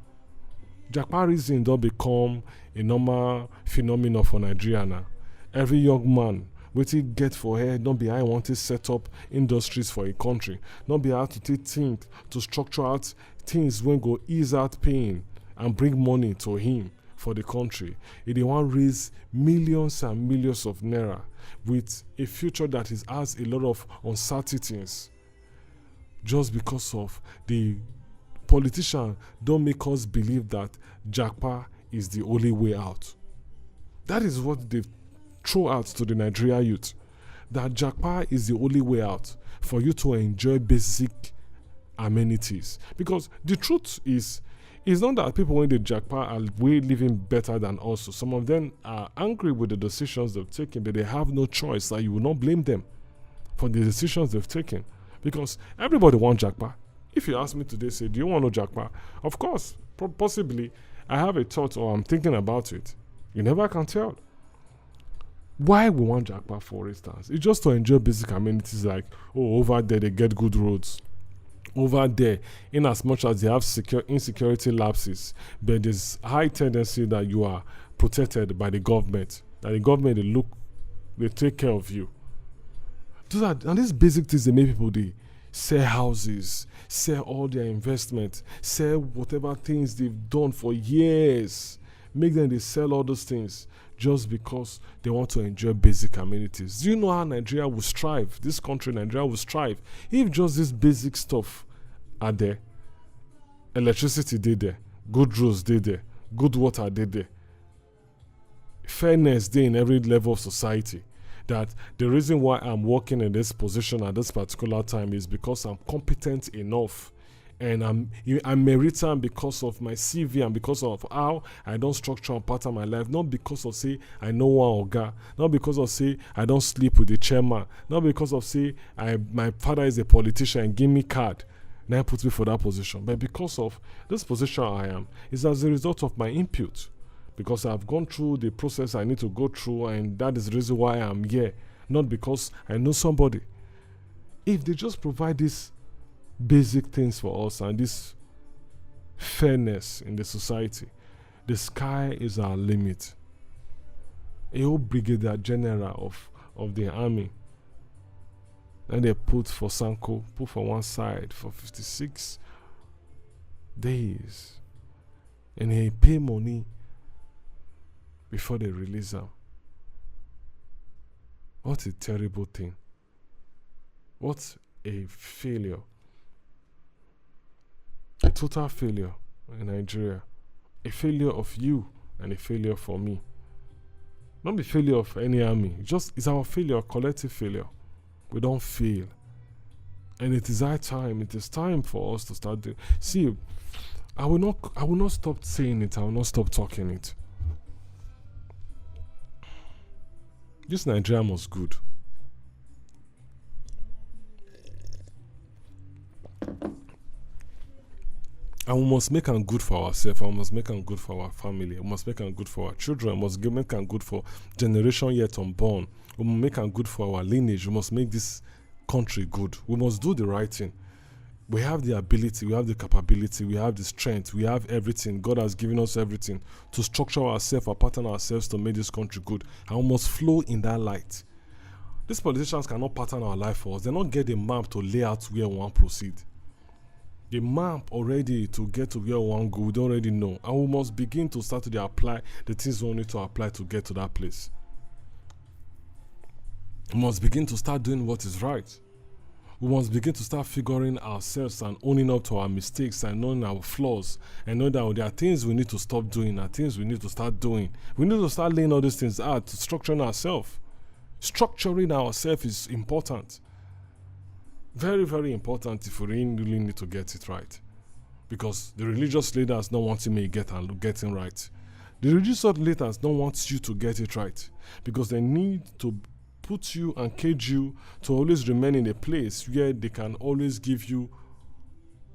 Jackparism don't become a normal phenomenon for Nigeria now. Every young man waiting get for head, don't be I want to set up industries for a country. Not be how to think to structure out things when go ease out pain and bring money to him for the country. If they want to raise millions and millions of naira with a future that has a lot of uncertainties just because of the politicians don't make us believe that Japa is the only way out. That is what they throw out to the Nigeria youth. That Japa is the only way out for you to enjoy basic amenities. Because the truth is, it's not that people when they Japa are way living better than us. Some of them are angry with the decisions they've taken, but they have no choice. That you will not blame them for the decisions they've taken. Because everybody wants Japa. If you ask me today, say, do you want to Japa? Of course, possibly, I have a thought or I'm thinking about it. You never can tell. Why we want Japa, for instance? It's just to enjoy basic amenities like, oh, over there they get good roads. Over there, in as much as they have insecurity lapses, but there's high tendency that you are protected by the government. That the government, they take care of you. And these basic things, they make people sell houses, sell all their investment, sell whatever things they've done for years. Make them they sell all those things just because they want to enjoy basic amenities. Do you know how Nigeria will strive? This country, Nigeria, will strive if just this basic stuff are there. Electricity did there, good roads did there, good water did there, fairness did in every level of society. That the reason why I'm working in this position at this particular time is because I'm competent enough, and I'm meritant because of my CV and because of how I don't structure and pattern my life. Not because of say I know one oga, not because of say I don't sleep with the chairman, not because of say my father is a politician and give me card, now put me for that position, but because of this position I am is as a result of my input. Because I've gone through the process I need to go through, and that is the reason why I'm here. Not because I know somebody. If they just provide these basic things for us and this fairness in the society, the sky is our limit. A whole brigadier general of the army, and they put for Sanko, put for one side for 56 days. And he pay money before they release him. What a terrible thing. What a failure. A total failure in Nigeria. A failure of you and a failure for me. Not the failure of any army. It's our failure, collective failure. We don't fail. And it is our time. It is time for us to start doing. See, I will not stop saying it. I will not stop talking it. This Nigeria was good. And we must make them good for ourselves. We must make them good for our family. We must make them good for our children. We must make them good for generation yet unborn. We must make them good for our lineage. We must make this country good. We must do the right thing. We have the ability, we have the capability, we have the strength, we have everything. God has given us everything to structure ourselves or pattern ourselves to make this country good. And we must flow in that light. These politicians cannot pattern our life for us. They don't get a map to lay out where we want to proceed. The map already to get to where we want to go, we don't already know. And we must begin to start to apply the things we need to apply to get to that place. We must begin to start doing what is right. We must begin to start figuring ourselves and owning up to our mistakes and knowing our flaws and know that there are things we need to stop doing and things we need to start doing. We need to start laying all these things out to structuring ourselves. Structuring ourselves is important. Very, very important if we really need to get it right. Because the religious leaders don't want me getting right. The religious leaders don't want you to get it right. Because they need to put you and cage you to always remain in a place where they can always give you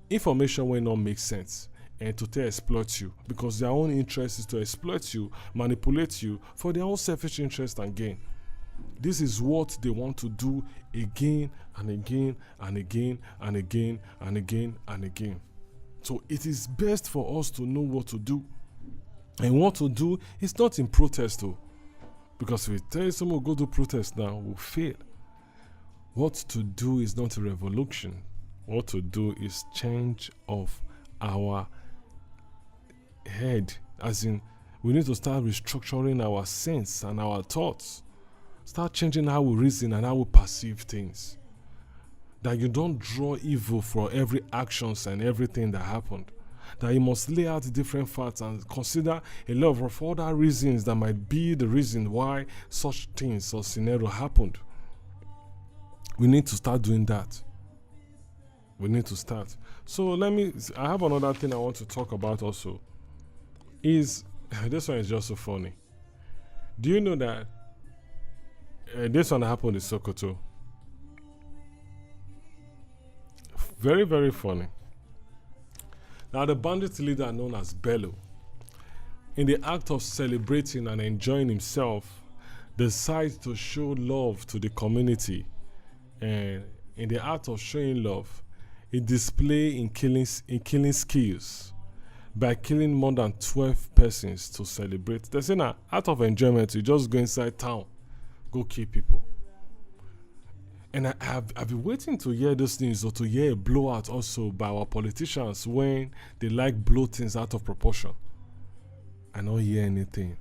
information when it don't make sense and to exploit you, because their own interest is to exploit you, manipulate you for their own selfish interest and gain. This is what they want to do again and again and again and again and again and again. So it is best for us to know what to do. And what to do is not in protest though. Because if we tell someone go to protest now, we'll fail. What to do is not a revolution. What to do is change of our head. As in, we need to start restructuring our sense and our thoughts. Start changing how we reason and how we perceive things. That you don't draw evil for every actions and everything that happened. That you must lay out different facts and consider a lot of other reasons that might be the reason why such things or scenario happened. We need to start doing that. We need to start. So I have another thing I want to talk about also. This one is just so funny. Do you know that this one happened in Sokoto? Very, very funny. Now, the bandit leader known as Bello, in the act of celebrating and enjoying himself, decides to show love to the community. And in the act of showing love, he displays in killing skills by killing more than 12 persons to celebrate. They say now, out of enjoyment, you just go inside town, go kill people. And I've been waiting to hear those things or to hear a blowout also by our politicians when they like blow things out of proportion. I don't hear anything.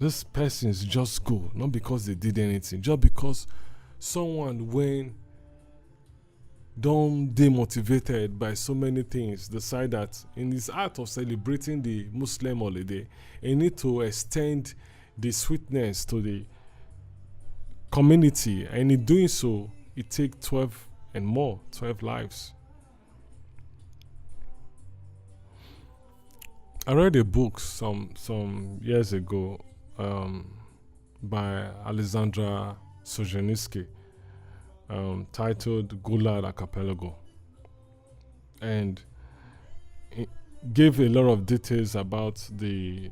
These persons just go, not because they did anything, just because someone when don't demotivated by so many things decide that in this act of celebrating the Muslim holiday, they need to extend the sweetness to the community, and in doing so, it takes 12 lives. I read a book some years ago by Alexandra Solzhenitsyn titled Gulag Archipelago, and it gave a lot of details about the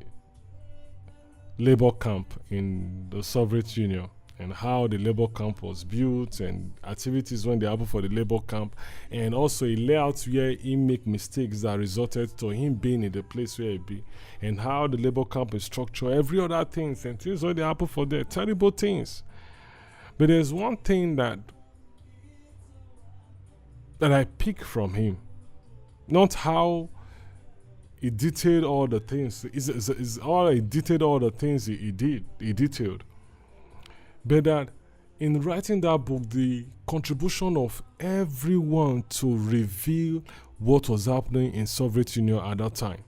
labor camp in the Soviet Union and how the labor camp was built and activities when they happen for the labor camp, and also a layout where he make mistakes that resulted to him being in the place where he be, and how the labor camp is structured, every other things and things when they happen for there, terrible things. But there's one thing that that I pick from him. Not how he detailed all the things. It's all he detailed all the things he detailed. But that in writing that book, the contribution of everyone to reveal what was happening in Soviet Union at that time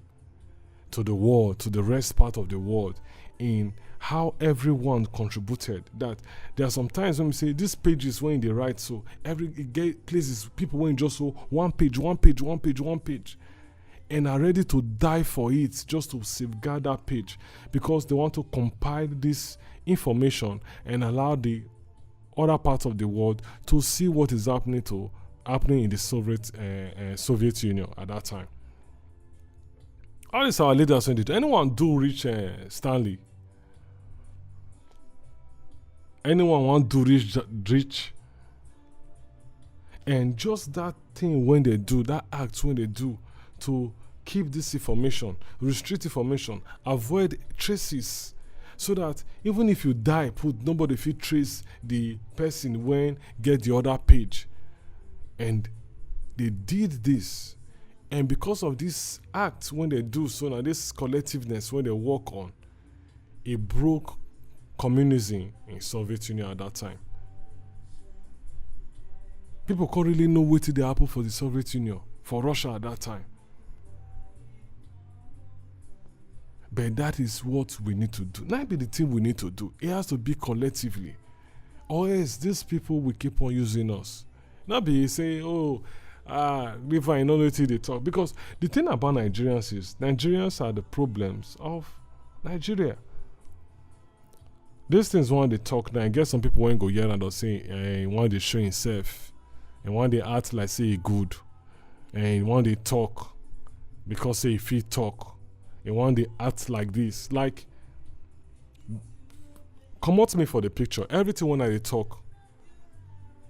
to the world, to the rest part of the world, in how everyone contributed. That there are some times when we say these pages when they write, so every places people when just so one page, and are ready to die for it just to safeguard that page, because they want to compile this information and allow the other parts of the world to see what is happening in the Soviet Union at that time. All this our leaders when did anyone do reach Stanley? Anyone want to reach? And just that thing when they do, that act when they do to keep this information, restrict information, avoid traces, so that even if you die, nobody will trace the person when get the other page. And they did this. And because of this act when they do so, now this collectiveness when they work on, it broke communism in Soviet Union at that time. People can't really know what did happen for the Soviet Union, for Russia at that time. But that is what we need to do. That be the thing we need to do. It has to be collectively. Or else these people will keep on using us. Not be say, if I know what they talk. Because the thing about Nigerians is, Nigerians are the problems of Nigeria. These things when they talk now, I guess some people won't go yell and they'll say, when they show himself, and when they act like say he good, and when they talk, because say if he talk, and when they act like this, like, come out to me for the picture. Everything when they talk,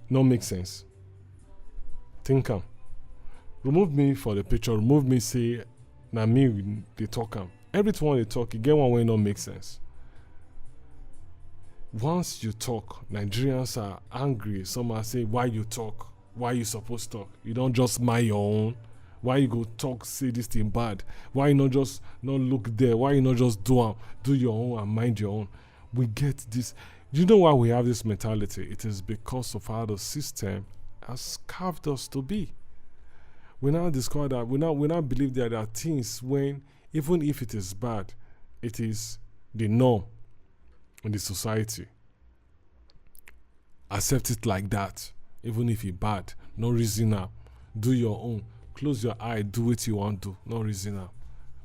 no make sense. Think remove me for the picture. Remove me say, na me they talk Everything when they talk, you get one way no make sense. Once you talk, Nigerians are angry. Some are say, why you talk? Why you supposed to talk? You don't just mind your own. Why you go talk, say this thing bad? Why you not just not look there? Why you not just do your own and mind your own? We get this. You know why we have this mentality? It is because of how the system has carved us to be. We now discover that we now believe that there are things when, even if it is bad, it is the norm in the society. Accept it like that, even if it's bad. No reason now. Do your own. Close your eye, do what you want to. No reason now.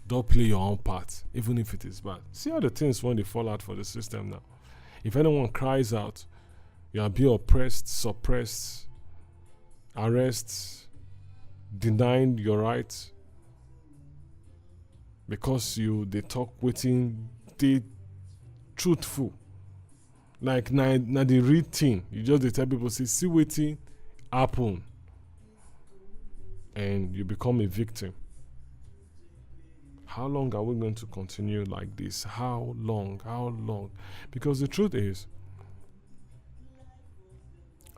Don't play your own part, even if it is bad. See all the things when they fall out for the system now. If anyone cries out, you are being oppressed, suppressed, arrested, denied your rights, because they talk waiting, they truthful. Like now the real thing. You just they tell people, say, see waiting happen. And you become a victim. How long are we going to continue like this? How long? Because the truth is,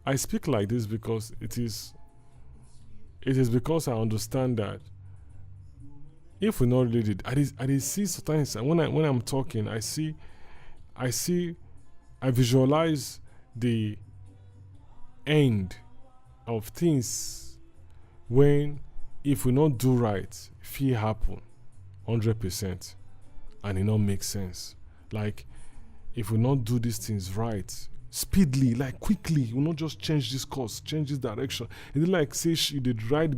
I speak like this because it is because I understand that if we not really did, I see sometimes when I'm talking, I visualize the end of things when, if we not do right, fear happen 100% and it not make sense. Like, if we not do these things right, speedily, like quickly, we not just change this course, change this direction. It's like say you did ride,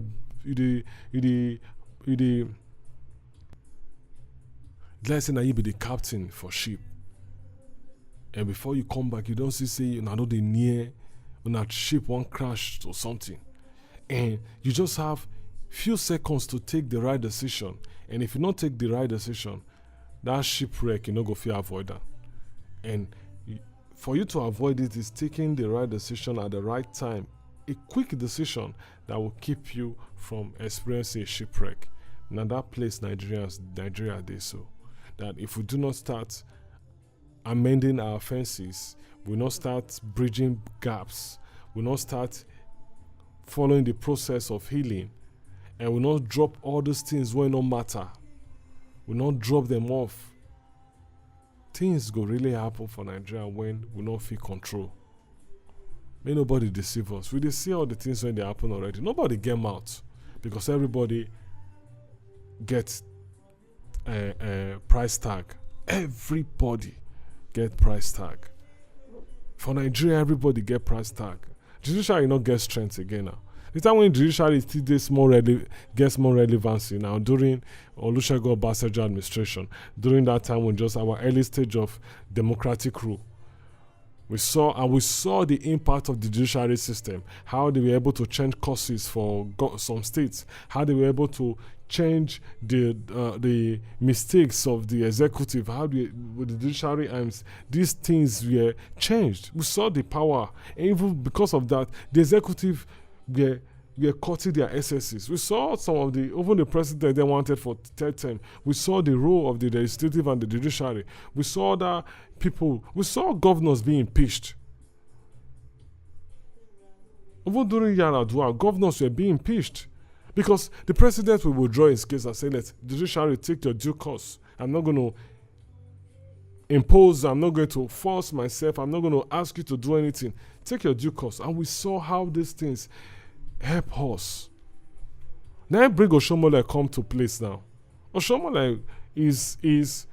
let's say now you be the captain for ship, and before you come back, you don't say you know they near when that ship won't crash or something, and you just have few seconds to take the right decision. And if you don't take the right decision, that shipwreck you not go feel avoid that. And for you to avoid it is taking the right decision at the right time, a quick decision that will keep you from experiencing a shipwreck. Now that place Nigeria did so that if we do not start amending our offenses, we not start bridging gaps, we not start following the process of healing, and will not drop all those things when no matter, will not drop them off, things go really happen for Nigeria when we not feel control. May nobody deceive us. We dey see all the things when they happen already. Nobody get mouth because everybody gets a price tag. Everybody get price tag. For Nigeria, everybody get price tag. Judiciary not get strength again now. The time when judiciary still gets more relevancy now during Olusegun Obasanjo administration, during that time when just our early stage of democratic rule, we saw the impact of the judiciary system, how they were able to change courses for some states, how they were able to change the mistakes of the executive, how with the judiciary arms, these things were changed. We saw the power, and even because of that, the executive were cutting their excesses. We saw some of even the president they wanted for third term. We saw the role of the legislative and the judiciary. We saw that we saw governors being impeached. Even during Yaradua, governors were being impeached because the president will withdraw his case and say, let the judiciary take your due course. I'm not going to impose, I'm not going to force myself, I'm not going to ask you to do anything. Take your due course. And we saw how these things help us. Now bring Oshomole come to place now. Oshomole is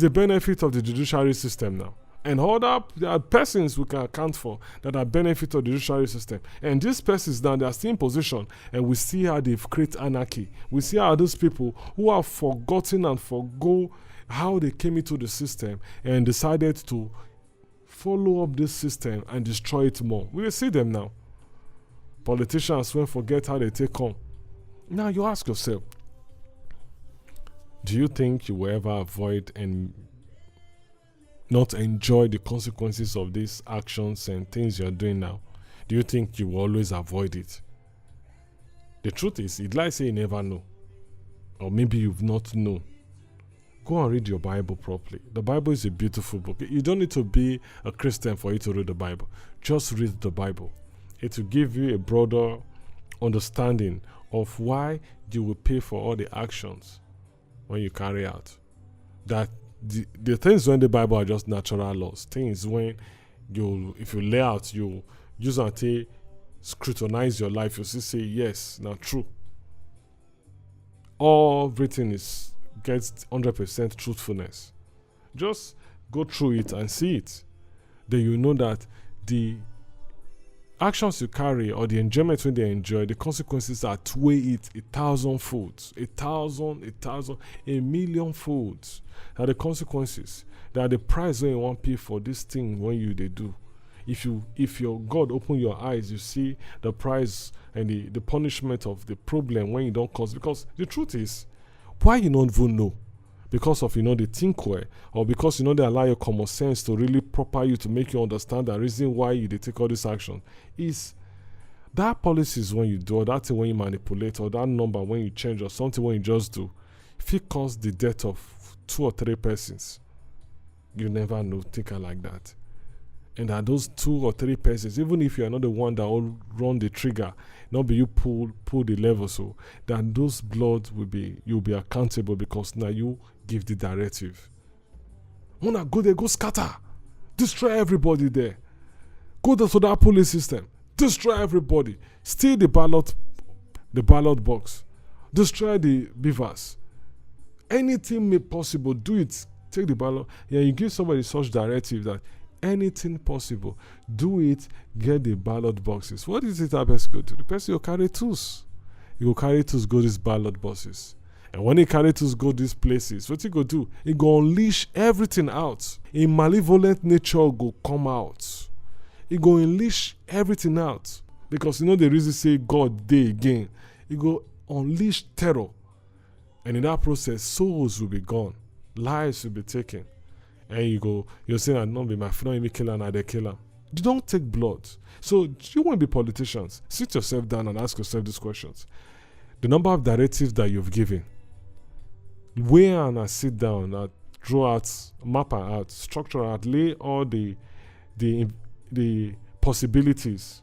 a benefit of the judiciary system now. And there are persons we can account for that are benefit of the judiciary system. And these persons now, they are still in position, and we see how they've created anarchy. We see how those people who have forgotten and forgo how they came into the system and decided to follow up this system and destroy it more. We see them now. Politicians won't forget how they take on. Now you ask yourself, do you think you will ever avoid and not enjoy the consequences of these actions and things you're doing now? Do you think you will always avoid it? The truth is, it's like say you never know. Or maybe you've not known. Go and read your Bible properly. The Bible is a beautiful book. You don't need to be a Christian for you to read the Bible. Just read the Bible. It will give you a broader understanding of why you will pay for all the actions when you carry out. That the things in the Bible are just natural laws. Things when if you lay out, you use until scrutinize your life, you still say yes, now true. Everything gets 100% truthfulness. Just go through it and see it. Then you know that the actions you carry or the enjoyment when they enjoy, the consequences outweigh it 1,000 folds. 1,000, folds. That are the consequences. That are the price when you want to pay for this thing when they do. If your God open your eyes, you see the price and the punishment of the problem when you don't cause. Because the truth is, why you don't even know? Because of the think well, or because they allow your common sense to really proper you to make you understand the reason why they take all this action is that policies when you do, or that thing when you manipulate, or that number when you change, or something when you just do, if it cause the death of 2 or 3 persons, you never know thinking like that. And that those 2 or 3 persons, even if you are not the one that will run the trigger, not be you pull the lever, so that those blood you'll be accountable because now you give the directive. Wanna go there, go scatter, destroy everybody there. Go to that police system, destroy everybody, steal the ballot box, destroy the beavers. Anything made possible, do it. Take the ballot. Yeah, you give somebody such directive that anything possible, do it, get the ballot boxes. What is it that person go to? The person will carry tools. You will carry tools, go these ballot boxes. And when he carry tools, go these places, what he go do? He go unleash everything out. A malevolent nature go come out. He go unleash everything out. Because the reason say God day again. He go unleash terror. And in that process, souls will be gone. Lives will be taken. And you're saying, "I'm not be my friend, me kill and they kill him." You don't take blood. So you won't be politicians. Sit yourself down and ask yourself these questions. The number of directives that you've given, weigh and sit down and draw out, map out, structure out, lay all the possibilities.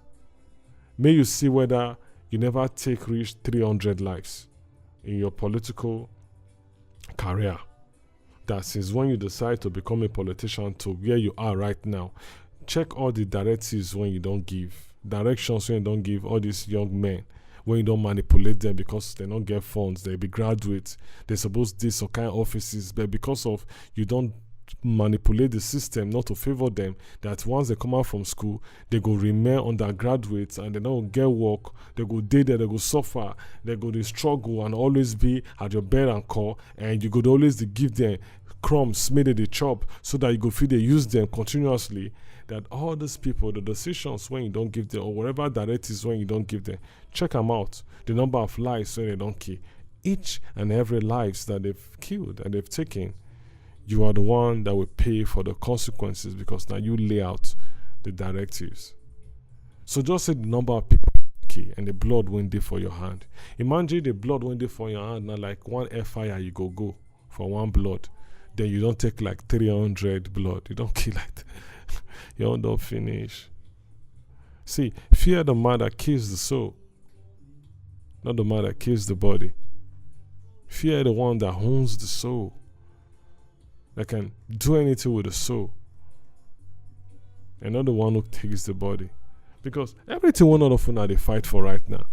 May you see whether you never reach 300 lives in your political career. That since when you decide to become a politician to where you are right now, check all the directives when you don't give, directions when you don't give all these young men, when you don't manipulate them because they don't get funds, they be graduates, they're supposed to do some kind of offices, but because of you don't manipulate the system not to favor them, that once they come out from school, they go remain undergraduates and they don't get work, they go day there, they go suffer, they go to struggle and always be at your bear and call, and you could always give them crumbs made the chop so that you go feel they use them continuously. That all these people, the decisions when you don't give them, or whatever directives when you don't give them, check them out. The number of lives when they don't kill, each and every lives that they've killed and they've taken, you are the one that will pay for the consequences because now you lay out the directives. So just say the number of people and the blood went there for your hand. Imagine the blood went there for your hand, now like one fire you go for one blood. Then you don't take like 300 blood. You don't kill like that. You don't finish. See, fear the man that kills the soul, not the man that kills the body. Fear the one that owns the soul, that can do anything with the soul, and not the one who takes the body. Because everything one of them they fight for right now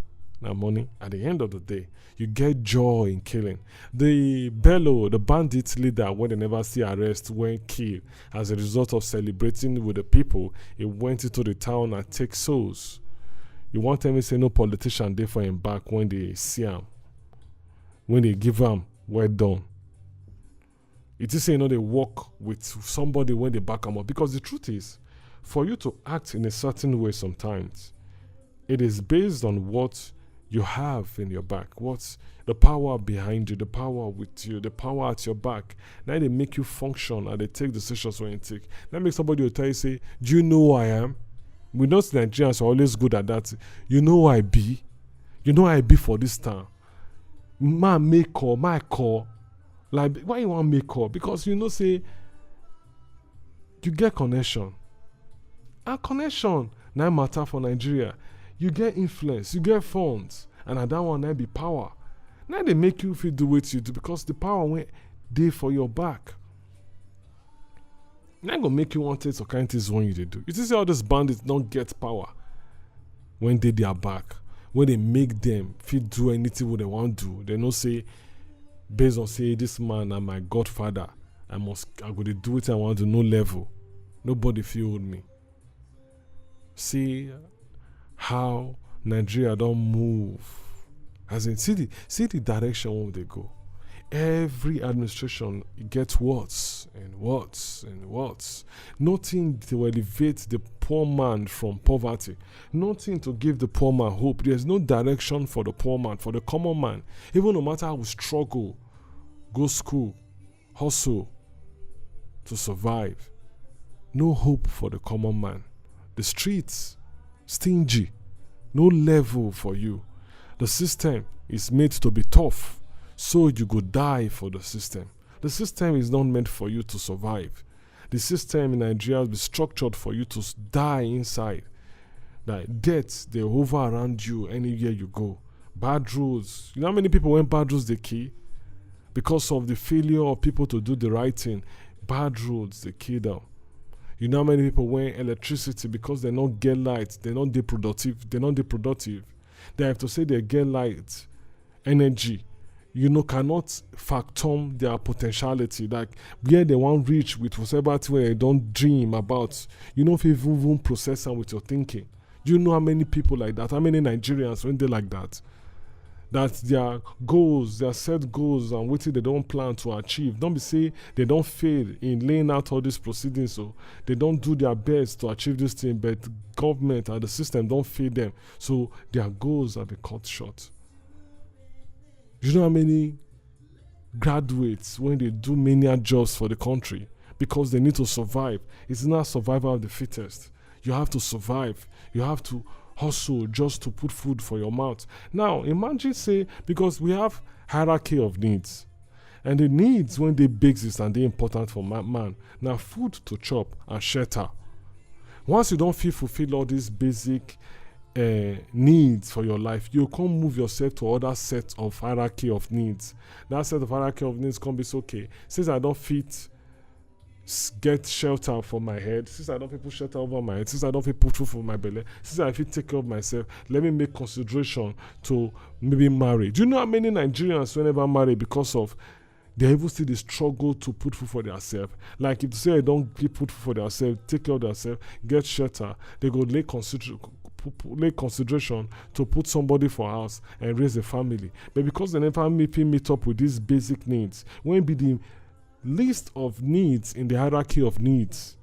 money. At the end of the day, you get joy in killing. The Bello, the bandits leader, when they never see arrest, went killed as a result of celebrating with the people. He went into the town and take souls. You want them to say no politician there for him back when they see him, when they give him well done. It is saying they work with somebody when they back them up. Because the truth is, for you to act in a certain way sometimes, it is based on what you have in your back, what's the power behind you, the power with you, the power at your back. Now they make you function and they take decisions when you take. That makes somebody will tell you, say, do you know who I am? We know Nigerians are always good at that. You know who I be? You know who I be for this time? My call. Like, why you want make call? Because you know, say, you get connection. And connection now matter for Nigeria. You get influence, you get funds, and at that one, now be power. Now they make you feel do what you do because the power went there for your back. Now gonna make you want to take some kind of things when you do. You see all these bandits don't get power when they are back. When they make them feel do anything what they want to do, they don't say based on say this man and my godfather, I'm going to do it I want to no level. Nobody feel me. See how Nigeria don't move. As in, see the direction where they go. Every administration gets worse and worse and worse. Nothing to elevate the poor man from poverty. Nothing to give the poor man hope. There's no direction for the poor man, for the common man. Even no matter how we struggle, go school, hustle to survive. No hope for the common man. The streets, stingy. No level for you. The system is made to be tough, so you go die for the system. The system is not meant for you to survive. The system in Nigeria is structured for you to die inside. That death, they hover around you anywhere you go. Bad roads. You know how many people when bad roads they kill? Because of the failure of people to do the right thing. Bad roads, they kill them. You know how many people when electricity because they don't get light, they're not productive. They have to say they get light, energy. You know, cannot fathom their potentiality. Like where they want reach with whatever thing they don't dream about. You know if you even process them with your thinking. Do you know how many people like that? How many Nigerians when they like that? That their goals, their set goals and what they don't plan to achieve. Don't be say they don't fail in laying out all these proceedings, so they don't do their best to achieve this thing, but government and the system don't fail them. So their goals are being cut short. You know how many graduates when they do many jobs for the country because they need to survive. It's not survival of the fittest. You have to survive. You have to hustle just to put food for your mouth. Now, imagine say, because we have hierarchy of needs. And the needs when they exist and they're important for man. Now, food to chop and shelter. Once you don't fulfill all these basic needs for your life, you can't move yourself to other set of hierarchy of needs. That set of hierarchy of needs can be so, okay, since I don't fit get shelter for my head, since I don't fit put shelter over my head, since I don't fit put food for my belly, since I fit take care of myself, let me make consideration to maybe marry. Do you know how many Nigerians whenever marry because of they even still the struggle to put food for themselves? Like if they say they don't put food for themselves, take care of themselves, get shelter, they go lay consideration to put somebody for house and raise a family. But because they never meet up with these basic needs, when it be the list of needs in the hierarchy of needs,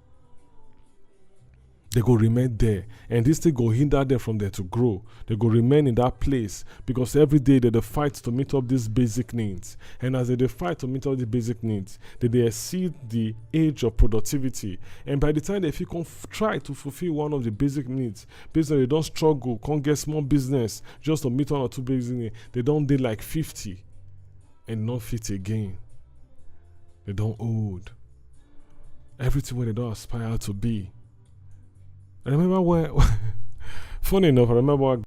they go remain there, and this thing go hinder them from there to grow. They go remain in that place because every day they fight to meet up these basic needs, and as they fight to meet up the basic needs, they exceed the age of productivity, and by the time they can try to fulfill one of the basic needs, based on they don't struggle, can't get small business just to meet one or two basic needs, they don't do like 50 and not fit again. They don't old everything where they don't aspire to be. I remember funny enough, I remember